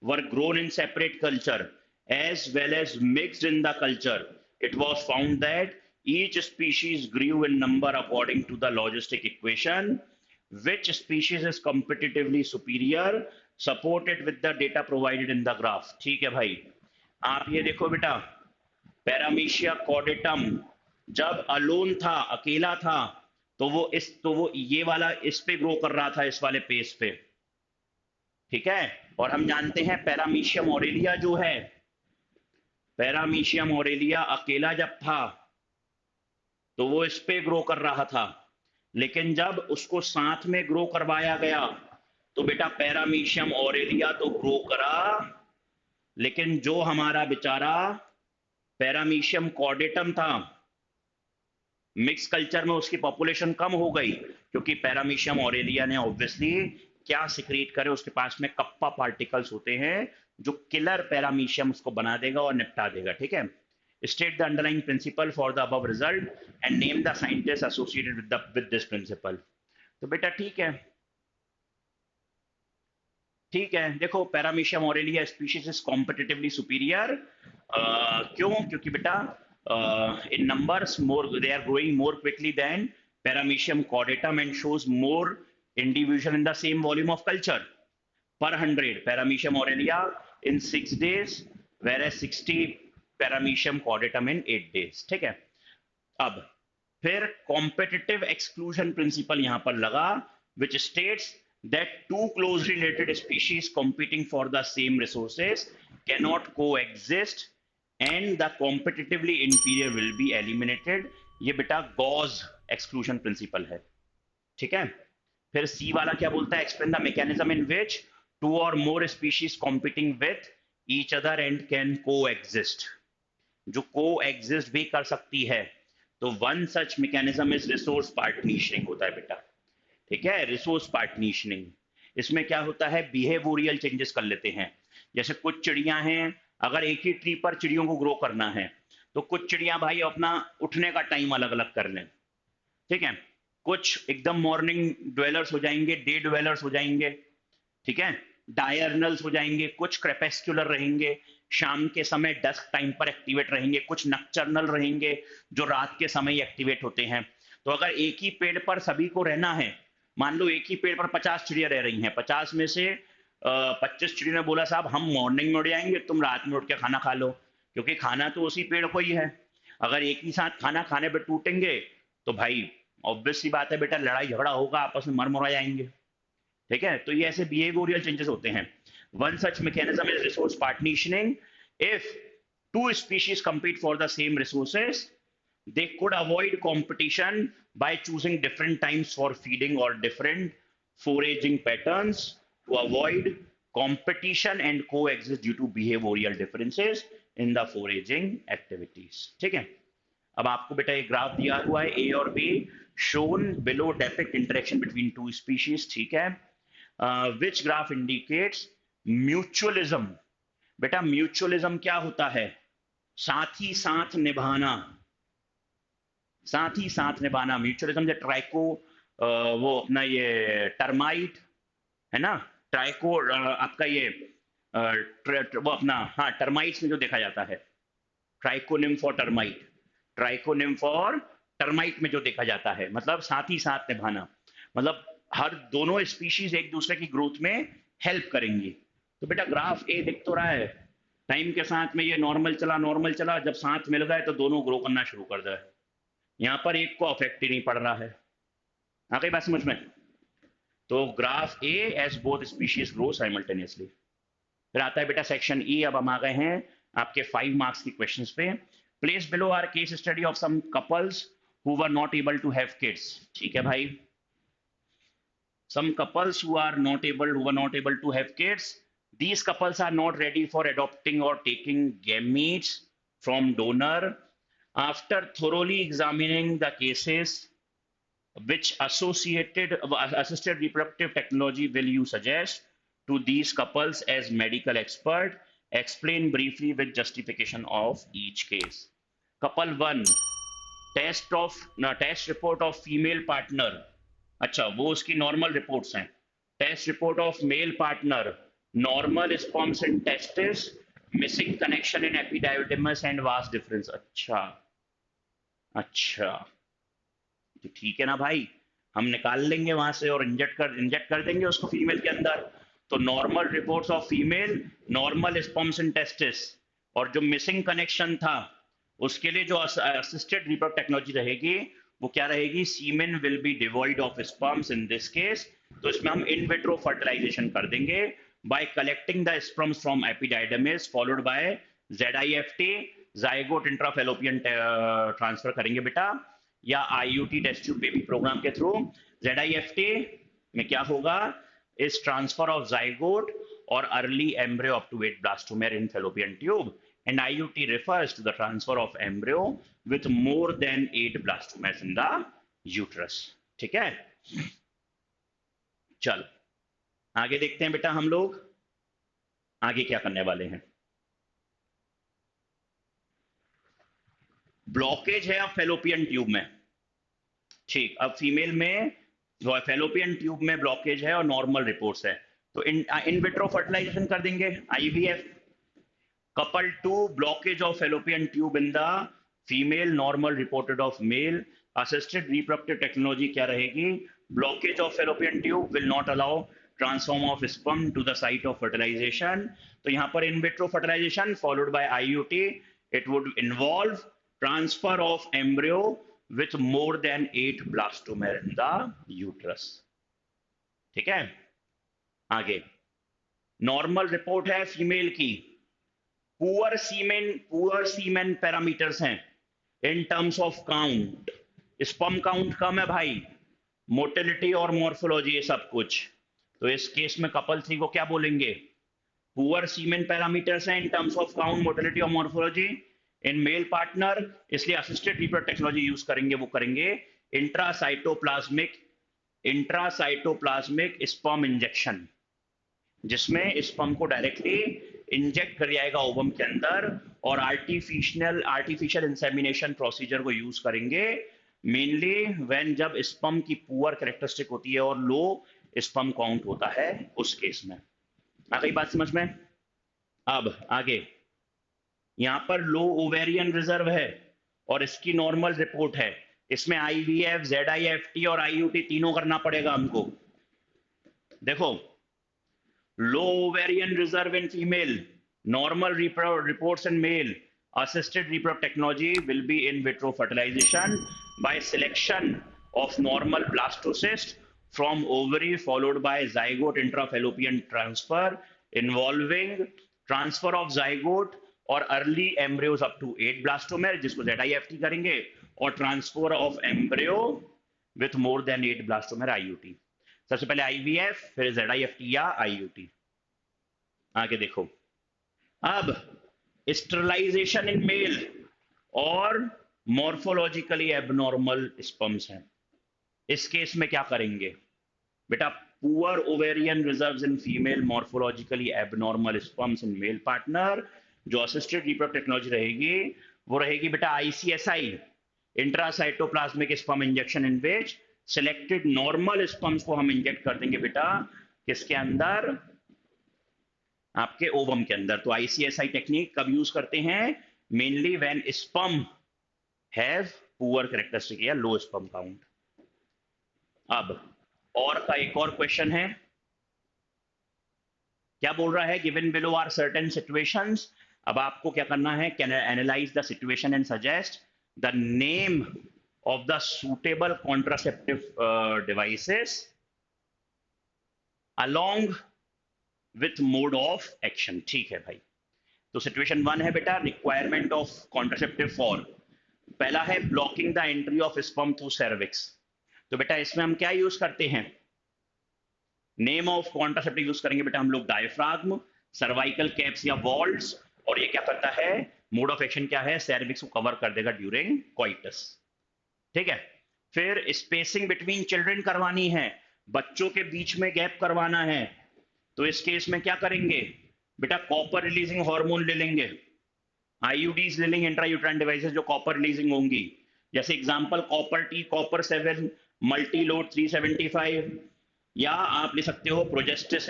were grown in separate culture as well as mixed in the culture। It was found that each species grew in number according to the logistic equation। Which species is competitively superior? Supported with the data provided in the graph। ठीक है भाई, आप ये देखो बेटा, पैरामीशिया कॉर्डेटम जब alone था, अकेला था, तो वो ये वाला इस पे ग्रो कर रहा था, इस वाले पेस पे, ठीक है। और हम जानते हैं पैरामीशियम ऑरेलिया जो है, पैरामीशियम ऑरेलिया अकेला जब था तो वो इस पे ग्रो कर रहा था, लेकिन जब उसको साथ में ग्रो करवाया गया तो बेटा पैरामीशियम ऑरेलिया तो ग्रो करा, लेकिन जो हमारा बेचारा पैरामीशियम कॉर्डेटम था, मिक्स कल्चर में उसकी पॉपुलेशन कम हो गई, क्योंकि पैरामीशियम ऑरेलिया ने ऑब्वियसली क्या सिक्रीट करे, उसके पास में कप्पा पार्टिकल्स होते हैं जो किलर पैरामीशियम उसको बना देगा और निपटा देगा, ठीक है। State the underlying principle for the above result and name the scientist associated with this principle. तो बेटा ठीक है, ठीक है, देखो paramecium aurelia species is competitively superior. क्यों? क्योंकि बेटा in numbers more they are growing more quickly than paramecium caudatum and shows more individual in the same volume of culture per 100 paramecium aurelia in 6 days whereas 60 paramecium cordatum in 8 days, ठीक है। अब फिर competitive exclusion principle यहां पर लगा, which states that two closely related species competing for the same resources cannot coexist and the competitively inferior will be eliminated। ये बेटा Gauss exclusion principle है, ठीक है। फिर सी वाला क्या बोलता है, explain the mechanism in which two or more species competing with each other and can coexist. जो को एग्जिस्ट भी कर सकती है, तो one such mechanism is resource partitioning होता है बेटा, ठीक है, रिसोर्स पार्टनीशनिंग। इसमें क्या होता है, बिहेवियरल चेंजेस कर लेते हैं। जैसे कुछ चिड़ियां हैं, अगर एक ही ट्री पर चिड़ियों को ग्रो करना है, तो कुछ चिड़ियां भाई अपना उठने का टाइम अलग अलग कर लें, ठीक है। कुछ एकदम मॉर्निंग ड्वेलर्स हो जाएंगे, डे ड्वेलर्स हो जाएंगे, ठीक है। डायर्नल्स हो जाएंगे, कुछ क्रेपेस्कुलर रहेंगे, शाम के समय डस्क टाइम पर एक्टिवेट रहेंगे, कुछ नक्चर्नल रहेंगे जो रात के समय एक्टिवेट होते हैं। तो अगर एक ही पेड़ पर सभी को रहना है, मान लो एक ही पेड़ पर 50 चिड़िया रह रही हैं, 50 में से 25 चिड़ियों ने बोला साहब हम मॉर्निंग में उड़ जाएंगे, तुम रात में उठ के खाना खा लो, क्योंकि खाना तो उसी पेड़ को ही है। अगर एक ही साथ खाना खाने पर टूटेंगे तो भाई ऑब्वियस सी बात है बेटा, लड़ाई झगड़ा होगा, आपस में मर मुरा जाएंगे। ठीक है, तो ये ऐसे बिहेवियरल चेंजेस होते हैं। One such mechanism is resource partitioning. If two species compete for the same resources, they could avoid competition by choosing different times for feeding or different foraging patterns to avoid competition and coexist due to behavioral differences in the foraging activities। ठीक है, अब आपको बेटा एक graph दिया हुआ है, ए और B shown below depict interaction between two species। ठीक है, which graph indicates mutualism। बेटा म्यूचुअलिज्म क्या होता है? साथ ही साथ निभाना, साथ ही साथ निभाना। म्यूचुअलिज्म जो ट्राइको, वो अपना ये टर्माइट है ना, ट्राइको आपका ये वो अपना, हाँ टर्माइट्स में जो देखा जाता है, ट्राइकोनिम्फ और टर्माइट, ट्राइकोनिम्फ और टर्माइट में जो देखा जाता है, मतलब साथ ही साथ निभाना, मतलब हर दोनों स्पीशीज एक दूसरे की ग्रोथ में हेल्प करेंगी। तो बेटा ग्राफ ए दिख तो रहा है, टाइम के साथ में ये नॉर्मल चला नॉर्मल चला, जब साथ मिल गए तो दोनों ग्रो करना शुरू कर दिया। यहाँ पर एक को अफेक्ट ही नहीं पड़ रहा है। आ गई बात समझ में? तो graph A as both species grow simultaneously. फिर आता है बेटा सेक्शन ई। अब हम आ गए हैं आपके 5 मार्क्स की क्वेश्चंस पे। Place below are case study of some couples who were not able to have kids. ठीक है भाई, some couples who were not able to have kids, these couples are not ready for adopting or taking gametes from donor. After thoroughly examining the cases, which assisted reproductive technology will you suggest to these couples as medical expert? Explain briefly with justification of each case. Couple 1, test report of female partner। अच्छा, वो उसकी normal reports हैं। Test report of male partner, normal sperms in testis, missing connection in epididymis and vas deferens. अच्छा अच्छा, तो ठीक है ना भाई, हम निकाल लेंगे वहां से और इंजेक्ट कर देंगे उसको फीमेल के अंदर। तो normal reports of female, normal sperms in testis, और जो मिसिंग कनेक्शन था उसके लिए जो असिस्टेड रिप्रोडक्टिव टेक्नोलॉजी रहेगी वो क्या रहेगी? Semen will be devoid of sperms in this case. तो इसमें हम इन विट्रो फर्टिलाइजेशन कर देंगे by collecting the sperms from epididymis followed by ZIFT, zygote intrafallopian transfer करेंगे बेटा, या IUT test tube baby programme के थ्रू। ZIFT में क्या होगा? Is transfer of zygote or early embryo up to 8 blastomere in fallopian tube, and IUT refers to the transfer of embryo with more than 8 blastomeres in the uterus। ठीक है, चलो आगे देखते हैं बेटा हम लोग आगे क्या करने वाले हैं। ब्लॉकेज है अब फेलोपियन ट्यूब में। ठीक, अब फीमेल में फेलोपियन ट्यूब में ब्लॉकेज है और नॉर्मल रिपोर्ट्स है, तो इन विट्रो फर्टिलाइजेशन कर देंगे, IVF। Couple 2, blockage of fallopian tube in the female, normal reported of male. Assisted reproductive technology क्या रहेगी? Blockage of fallopian tube will not allow transform of sperm to the site of fertilisation. तो यहाँ पर in vitro fertilisation followed by IUT, it would involve transfer of embryo with more than 8 blastomere in the uterus। ठीक है, आगे normal report है female की, poor semen parameters हैं in terms of count, sperm count कम है भाई, motility और मॉर्फोलॉजी ये सब कुछ। तो इस केस में कपल 3 को क्या बोलेंगे? पुअर सीमेन पैरामीटर्स हैं in terms of count, motility और मॉर्फोलॉजी इन मेल पार्टनर, इसलिए असिस्टेड रिप्रोडक्टिव टेक्नोलॉजी यूज करेंगे, वो करेंगे इंट्रासाइटोप्लाज्मिक स्पर्म इंजेक्शन, जिसमें स्पर्म को डायरेक्टली इंजेक्ट कर जाएगा ओवम के अंदर, और आर्टिफिशियल इंसेमिनेशन प्रोसीजर को यूज करेंगे मेनली व्हेन जब स्पर्म की पुअर कैरेक्टरिस्टिक होती है और लो स्पर्म काउंट होता है उस केस में। आ गई बात समझ में? अब आगे, यहां पर लो ओवेरियन रिजर्व है और इसकी नॉर्मल रिपोर्ट है। इसमें आईवीएफ, जेडआईएफटी और आईयूटी तीनों करना पड़ेगा हमको। देखो, low ovarian reserve in female, normal reports in male, assisted reproductive technology will be in vitro fertilization by selection of normal blastocyst from ovary followed by zygote intrafallopian transfer involving transfer of zygote और early embryos up to 8 ब्लास्टोमेर, जिसको ZIFT करेंगे, और transfer of embryo with more than 8 ब्लास्टोमेर IUT। सबसे पहले IVF, फिर ZIFT या IUT। आगे देखो, अब स्टरलाइजेशन इन मेल और मॉर्फोलॉजिकली एबनॉर्मल स्पर्म्स हैं, इस केस में क्या करेंगे बेटा? Poor ovarian reserves in female, morphologically abnormal sperms in male partner, जो असिस्टेड रिप्रोडक्टिव टेक्नोलॉजी रहेगी वो रहेगी बेटा ICSI, इंट्रासाइटोप्लाज्मिक स्पर्म इंजेक्शन, इन विच सिलेक्टेड नॉर्मल स्पर्म्स को हम इंजेक्ट कर देंगे बेटा किसके अंदर? आपके ओवम के अंदर। तो ICSI टेक्निक कब यूज करते हैं? Mainly when sperm have poor characteristic या लो स्पर्म काउंट। अब और का एक और क्वेश्चन है, क्या बोल रहा है? Given below are certain situations. अब आपको क्या करना है? Can analyse the situation and suggest the name of the suitable contraceptive devices along with mode of action. ठीक है भाई, तो सिचुएशन 1 है बेटा, रिक्वायरमेंट ऑफ कॉन्ट्रासेप्टिव फॉर, पहला है blocking the entry of sperm through cervix. तो बेटा इसमें हम क्या यूज करते हैं? नेम ऑफ कॉन्ट्रासेप्टिव यूज करेंगे बेटा हम लोग डायफ्राग्म, सर्वाइकल कैप्स या वॉल्ट्स, और ये क्या करता है? मोड ऑफ एक्शन क्या है? सर्विक्स को कवर कर देगा ड्यूरिंग क्वाइटस। ठीक है, फिर स्पेसिंग बिटवीन चिल्ड्रन करवानी है, बच्चों के बीच में गैप करवाना है, तो इस केस में क्या करेंगे बेटा? कॉपर रिलीजिंग हार्मोन ले लेंगे, IUDs ले लेंगे, इंट्रायूट्राइन डिवाइसेस जो कॉपर रिलीजिंग होंगी, जैसे example copper T, copper 7, Multiload 375, या आप ले सकते हो प्रोजेस्टस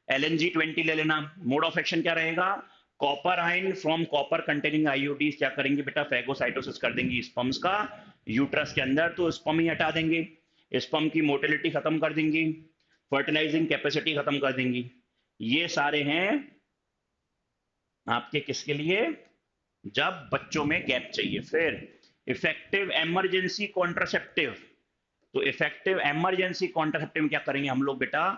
LNG20 ले लेना। मोड ऑफ एक्शन क्या रहेगा? Copper ion from copper containing IUDs क्या करेंगे बेटा? फैगोसाइटोसिस कर देंगी स्पर्म्स का यूट्रस के अंदर, तो स्पर्म ही हटा देंगे, स्पर्म की मोटिलिटी खत्म कर देंगी, फर्टिलाइजिंग कैपेसिटी खत्म कर देंगी। ये सारे हैं आपके किसके लिए? जब बच्चों में गैप चाहिए। फिर इफेक्टिव एमरजेंसी कॉन्ट्रासेप्टिव, तो इफेक्टिव एमरजेंसी कॉन्ट्रासेप्टिव में क्या करेंगे हम लोग बेटा?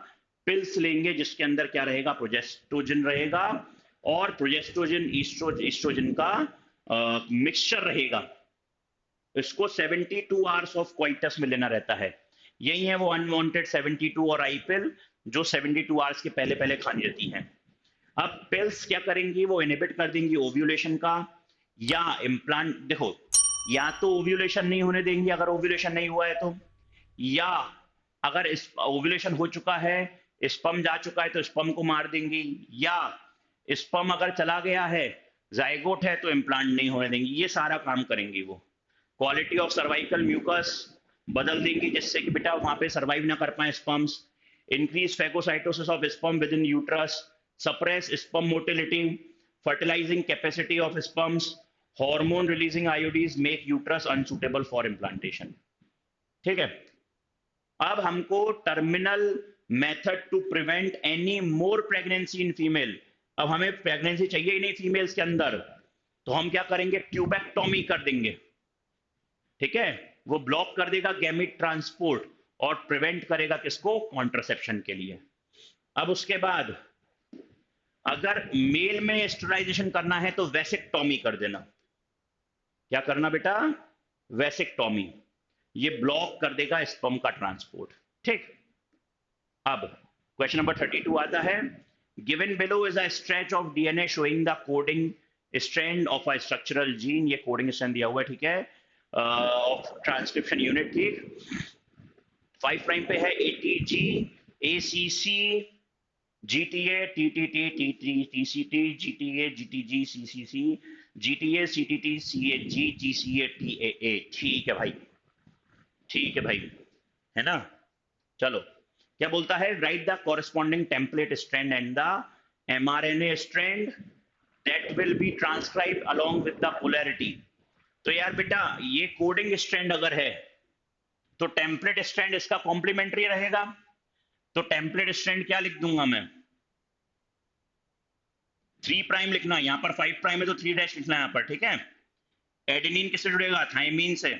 पिल्स लेंगे जिसके अंदर क्या रहेगा? प्रोजेस्टोजन रहेगा, और प्रोजेस्टोजन ईस्ट्रोजन का मिक्सचर रहेगा। इसको 72 आवर्स ऑफ क्वाइटस में लेना रहता है। यही है वो अनवांटेड 72 और आई पिल जो 72 आवर्स के पहले पहले खानी रहती हैं। अब पिल्स क्या करेंगी? वो इनहिबिट कर देंगी ओव्यूलेशन का या इम्प्लांट। देखो, या तो ओव्यूलेशन नहीं होने देंगी अगर ओव्यूलेशन नहीं हुआ है तो, या अगर इस ओव्यूलेशन हो चुका है, स्पर्म जा चुका है तो स्पर्म को मार देंगी, या स्पर्म अगर चला गया है, जाइगोट है, तो इम्प्लांट नहीं होने देंगी। ये सारा काम करेंगी वो। क्वालिटी ऑफ सर्वाइकल म्यूकस बदल देंगी जिससे कि बेटा वहां पे सर्वाइव ना कर पाए sperms. Increase phagocytosis of sperm within uterus, suppress sperm motility, fertilising capacity of sperms, hormone releasing IUDs make uterus unsuitable for implantation. ठीक है, अब हमको terminal method to prevent any more pregnancy in female. अब हमें pregnancy चाहिए ही नहीं females के अंदर, तो हम क्या करेंगे? ट्यूबेक्टोमी कर देंगे। ठीक है, वो ब्लॉक कर देगा गैमेट ट्रांसपोर्ट और प्रिवेंट करेगा किसको? कॉन्ट्रासेप्शन के लिए। अब उसके बाद अगर मेल में स्टेरिलाइजेशन करना है तो वेसेक्टोमी कर देना। क्या करना बेटा? वेसेक्टोमी। ये ब्लॉक कर देगा स्पर्म का ट्रांसपोर्ट। ठीक, अब क्वेश्चन नंबर 32 आता है, given below is a stretch of DNA showing the coding strand of a structural gene. ये कोडिंग स्ट्रैंड दिया हुआ है, ठीक है, ऑफ ट्रांसक्रिप्शन यूनिट। ठीक, 5 प्राइम पे है ATG, ACC, GTA, TTT, TT, TCT, GTA, GTG, CCC, GTA, CTT, CAG, GCA, TAA। ठीक है भाई, ठीक है भाई, है ना? चलो, क्या बोलता है? Right the corresponding template strand and the mRNA strand that will be transcribe along with the polarity. तो यार बेटा ये कोडिंग स्ट्रैंड अगर है तो टेम्पलेट स्ट्रैंड इसका कॉम्प्लीमेंट्री रहेगा। तो टेम्पलेट स्ट्रैंड क्या लिख दूंगा मैं? 3 प्राइम लिखना, यहां पर 5 प्राइम है तो 3 डैश लिखना यहां पर, ठीक है। एडेनिन किससे जुड़ेगा? थाइमीन से।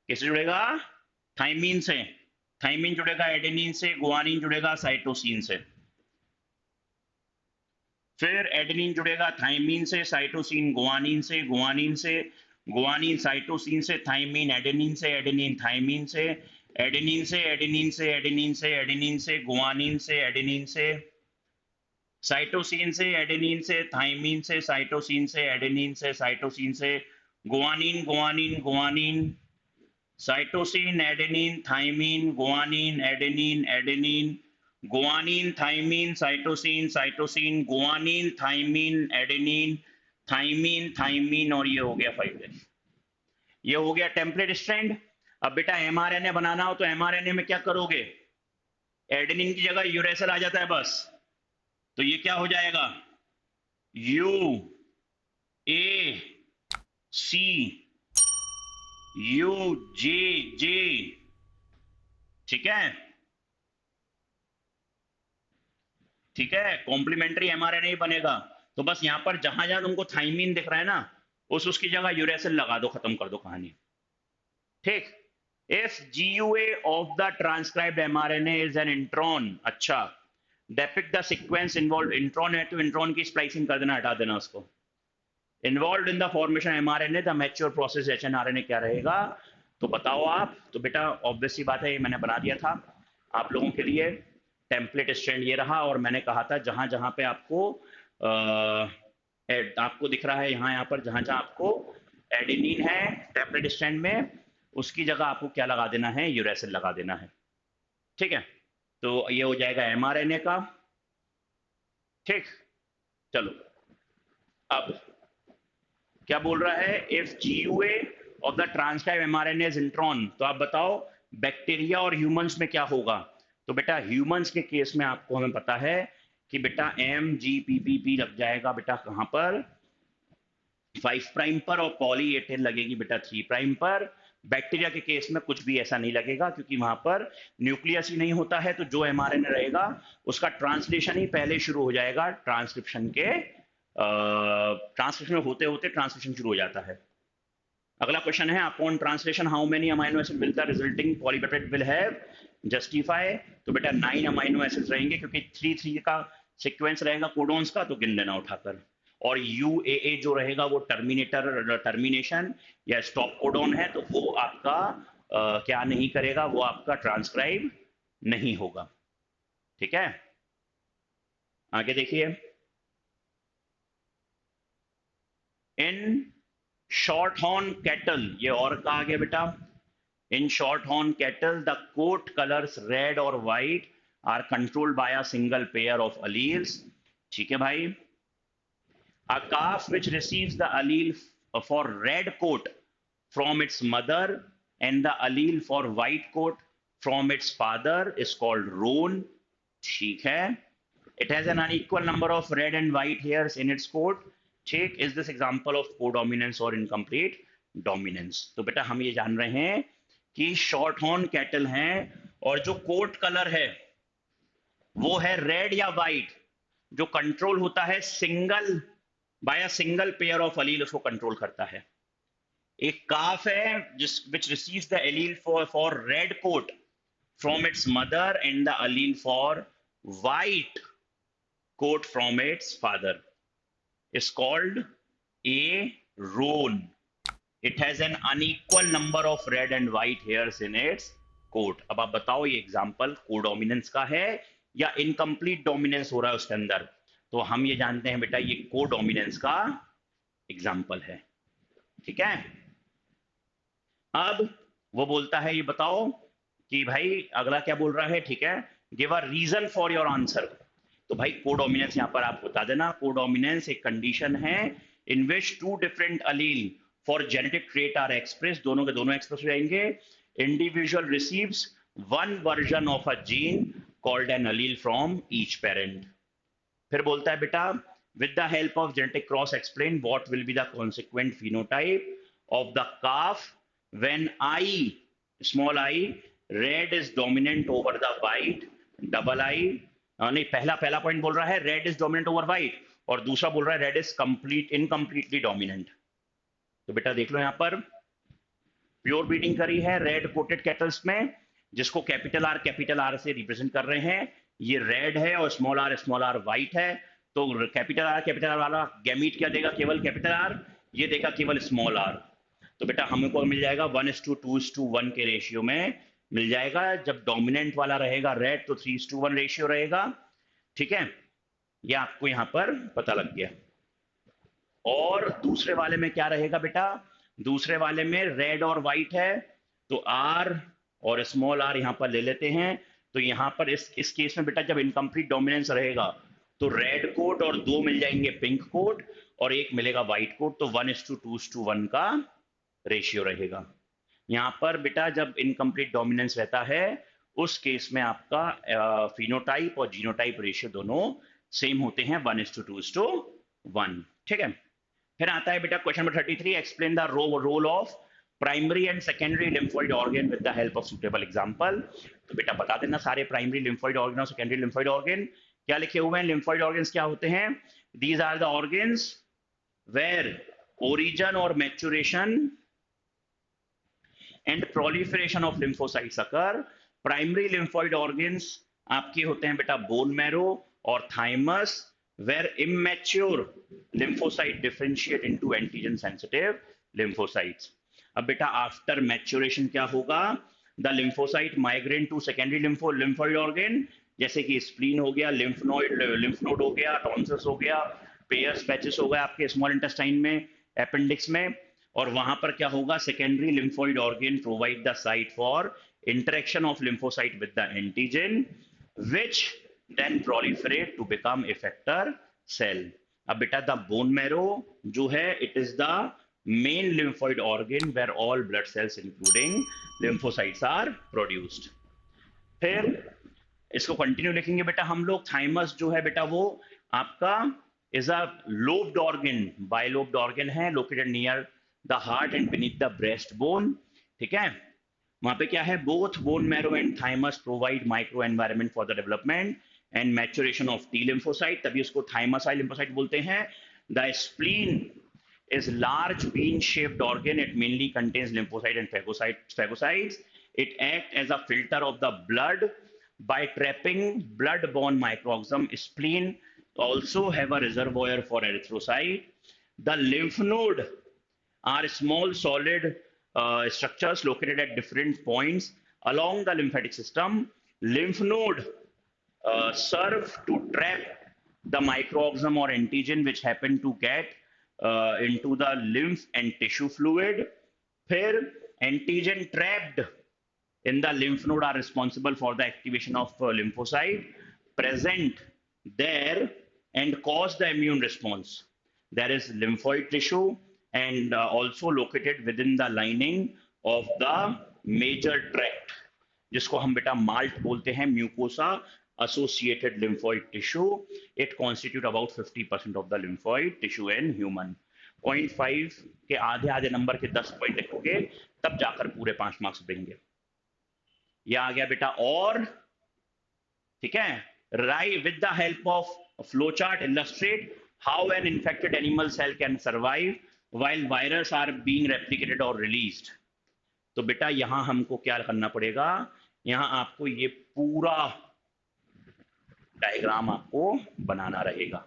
किससे जुड़ेगा? थाइमीन से। थाइमीन जुड़ेगा एडेनिन से, गुआनिन जुड़ेगा साइटोसिन से। फिर एडेनिन जुड़ेगा थाइमीन से, साइटोसिन गुआनिन से, गुआनिन से गुआनिन साइटोसिन से, थाइमीन एडेनिन से, एडेनिन थाइमीन से, एडेनिन से एडेनिन से, एडेनिन से एडेनिन से, गुआनिन से, एडेनिन से साइटोसिन से, एडेनिन से, थाइमीन से, साइटोसिन से, एडेनिन से, साइटोसिन से, guanine guanine guanine, cytosine, adenine, thymine, guanine, adenine, adenine, guanine, thymine, cytosine, cytosine, guanine, thymine, adenine, thymine, thymine, और ये हो गया 5 ये हो गया टेम्पलेट स्ट्रैंड। अब बेटा एमआरएनए बनाना हो तो एमआरएनए में क्या करोगे? एडेनिन की जगह यूरेसिल आ जाता है बस, तो ये क्या हो जाएगा? यू ए सी यू जे जे, ठीक है, ठीक है, कॉम्प्लीमेंट्री एमआरएनए ही बनेगा। तो बस यहां पर जहां जहां तुमको थाइमीन दिख रहा है ना, उसकी जगह यूरेसिल लगा दो, खत्म कर दो कहानी, ठीक। If GUA of the transcribed mRNA is an intron, अच्छा, depict the sequence involve, intron है तो इंट्रॉन की स्प्लाइसिंग कर देना, हटा देना उसको। Involve in the formation mRNA, the mature process hnRNA क्या रहेगा? तो बताओ आप। तो बेटा ऑब्वियस सी बात है, ये मैंने बना दिया था आप लोगों के लिए। टेम्पलेट स्ट्रैंड ये रहा, और मैंने कहा था जहां जहां पे आपको दिख रहा है, यहाँ पर जहां जहां आपको एडेनिन है टेम्पलेट स्ट्रैंड में, उसकी जगह आपको क्या लगा देना है? यूरेसिल लगा देना है, ठीक है। तो ये हो जाएगा एमआरएनए का, ठीक। चलो अब क्या बोल रहा है? If GUA of the transcribe mRNA is intron, तो आप बताओ बैक्टीरिया और ह्यूमंस में क्या होगा? तो बेटा ह्यूमंस के केस में आपको हमें पता है कि बेटा MGPPP लग जाएगा बेटा कहां पर? 5 प्राइम पर, और पॉली ए टेन लगेगी बेटा 3 प्राइम पर। बैक्टीरिया के केस में कुछ भी ऐसा नहीं लगेगा, क्योंकि वहां पर न्यूक्लियस ही नहीं होता है, तो जो एमआरएनए रहेगा उसका ट्रांसलेशन ही पहले शुरू हो जाएगा ट्रांसक्रिप्शन के, ट्रांसक्रिप्शन होते होते ट्रांसलेशन शुरू हो जाता है। अगला क्वेश्चन है, upon translation how many amino acid will the resulting polypeptide will have justify? तो बेटा 9 अमाइनो एसिड्स रहेंगे, क्योंकि 3 का सीक्वेंस रहेगा कोडोन्स का, तो गिन लेना उठाकर। और UAA जो रहेगा वो टर्मिनेशन या स्टॉप कोडोन है, तो वो आपका क्या नहीं करेगा? वो आपका ट्रांसक्राइब नहीं होगा, ठीक है। आगे देखिए, इन शॉर्ट हॉर्न कैटल, ये और कहा गया बेटा, in short horn cattle the coat colours red और white are controlled by a single pair of alleles, ठीक है भाई। A calf which receives the allele for red coat from its mother and the allele for white coat from its father is called roan, ठीक है। It has an unequal number of red and white hairs in its coat, ठीक। Is this example of codominance or incomplete dominance? तो बेटा हम ये जान रहे हैं कि शॉर्ट हॉर्न कैटल हैं, और जो कोट कलर है वो है रेड या व्हाइट, जो कंट्रोल होता है single by a single pair of allele, उसको कंट्रोल करता है। एक काफ है जिस which receives the allele for red coat from its mother and the allele for white coat from its father is called a roan. It has an unequal number of red and white hairs in its coat. अब आप बताओ ये example codominance का है या incomplete dominance हो रहा है उसके अंदर? तो हम ये जानते हैं बेटा ये कोडोमिनेंस का एग्जाम्पल है, ठीक है। अब वो बोलता है, ये बताओ कि भाई अगला क्या बोल रहा है, ठीक है, give a reason for your answer. तो भाई कोडोमिनेंस यहां पर आप बता देना। कोडोमिनेंस एक कंडीशन है in which 2 different allele for genetic trait are express, दोनों के दोनों एक्सप्रेस हो जाएंगे। Individual receives one version of a gene called an allele from each parent. फिर बोलता है बेटा with the help of genetic cross explain what will be the consequent phenotype of the calf when I, small I, red is dominant over the white, double I, नहीं पहला point बोल रहा है red is dominant over white, और दूसरा बोल रहा है red is complete incompletely dominant. तो बेटा देख लो यहाँ पर प्योर ब्रीडिंग करी है रेड कोटेड कैटल्स में, जिसको कैपिटल आर से रिप्रेजेंट कर रहे हैं। ये रेड है और स्मॉल आर व्हाइट है। तो कैपिटल आर वाला गैमीट क्या देगा, केवल कैपिटल आर, ये देगा केवल स्मॉल आर। तो बेटा हमको मिल जाएगा 1:2:1 के रेशियो में मिल जाएगा। जब डोमिनेंट वाला रहेगा रेड तो 3:1 रेशियो रहेगा। ठीक है, ये आपको यहां पर पता लग गया। और दूसरे वाले में क्या रहेगा बेटा, दूसरे वाले में रेड और व्हाइट है, तो आर और स्मॉल आर यहां पर ले लेते हैं। तो यहां पर इस केस में बेटा जब इनकम्प्लीट डोमिनेंस रहेगा तो रेड कोट और 2 मिल जाएंगे पिंक कोट और 1 मिलेगा व्हाइट कोट। तो 1:2:1 का रेशियो रहेगा। यहां पर बेटा जब इनकम्प्लीट डोमिनेंस रहता है उस केस में आपका फिनोटाइप और जीनोटाइप रेशियो दोनों सेम होते हैं 1:2:1। ठीक है, फिर आता है बेटा question number 33, explain the role of primary and secondary lymphoid organ with the help of suitable example. तो बेटा बता देना सारे प्राइमरी लिम्फोइड ऑर्गन और सेकेंडरी लिम्फोइड ऑर्गन क्या लिखे हुए हैं। लिम्फोइड ऑर्गन्स क्या होते हैं, these are the organs where origin और maturation and proliferation of lymphocytes occur. Primary lymphoid organs आपके होते हैं बेटा बोन मैरो और thymus, where immature lymphocyte differentiate into antigen sensitive lymphocytes। अब बेटा आफ्टर मैच्योरेशन क्या होगा, the lymphocyte migrate to secondary lymphoid organ, जैसे कि स्प्लीन हो गया, लिम्फ नोड हो गया, टॉन्सिल्स हो गया, पेयर्स पैचेस हो गया आपके स्मॉल इंटेस्टाइन में, अपेंडिक्स में। और वहां पर क्या होगा, secondary lymphoid organ provide the site for interaction of lymphocyte with the antigen which then proliferate to become effector cell। अब बेटा द बोन मैरो जो है it is the main lymphoid organ where all blood cells including lymphocytes are produced। फिर इसको continue लिखेंगे बेटा हम लोग। थाइमस जो है बेटा वो आपका is a lobed organ, bilobed organ है, located near the heart and beneath the breast bone. ठीक है, वहां पे क्या है, both bone marrow and thymus provide micro environment for the development and maturation of T lymphocyte, तभी उसको थाइमसाइल लिम्फोसाइट बोलते हैं। The spleen is large bean shaped organ, it mainly contains lymphocyte and phagocytes, it acts as a filter of the blood by trapping blood borne microorganism। spleen also have a reservoir for erythrocyte। the lymph node are small solid structures located at different points along the lymphatic system। lymph node serve to trap the microorganism or antigen which happen to get into the lymph and tissue fluid। फिर antigen trapped in the lymph node are responsible for the activation of lymphocyte present there and cause the immune response। There is lymphoid tissue and also located within the lining of the major tract, जिसको हम बेटा malt बोलते हैं, mucosa associated lymphoid tissue। It constitute about 50% of the lymphoid tissue in human। 0.5 के आधे number के 10 point लिखोगे तब जाकर पूरे 5 मार्क्स देंगे। ये आ गया बेटा। और ठीक है, write with the help of flow chart illustrate how an infected animal cell can survive while virus are being replicated और रिलीज्ड। तो बेटा यहां हमको क्या करना पड़ेगा, यहां आपको ये पूरा डायग्राम आपको बनाना रहेगा।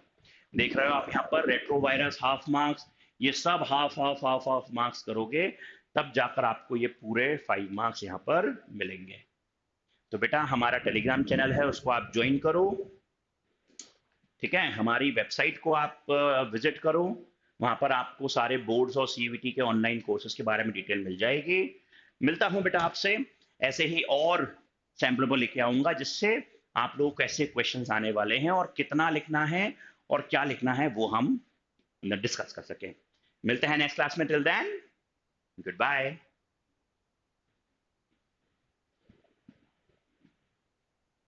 देख रहे हो आप यहाँ पर रेट्रोवायरस हाफ मार्क्स, ये सब हाफ मार्क्स करोगे तब जाकर आपको ये पूरे 5 मार्क्स यहाँ पर मिलेंगे। तो बेटा हमारा टेलीग्राम चैनल है उसको आप ज्वाइन करो। ठीक है, हमारी वेबसाइट को आप विजिट करो, वहां पर आपको सारे बोर्ड्स और सीयूईटी के ऑनलाइन कोर्सेज के बारे में डिटेल मिल जाएगी। मिलता हूं बेटा आपसे, ऐसे ही और सैम्पल लेके आऊंगा जिससे आप लोगों को कैसे क्वेश्चंस आने वाले हैं और कितना लिखना है और क्या लिखना है वो हम डिस्कस कर सकें। मिलते हैं नेक्स्ट क्लास में, टिल देन गुड बाय।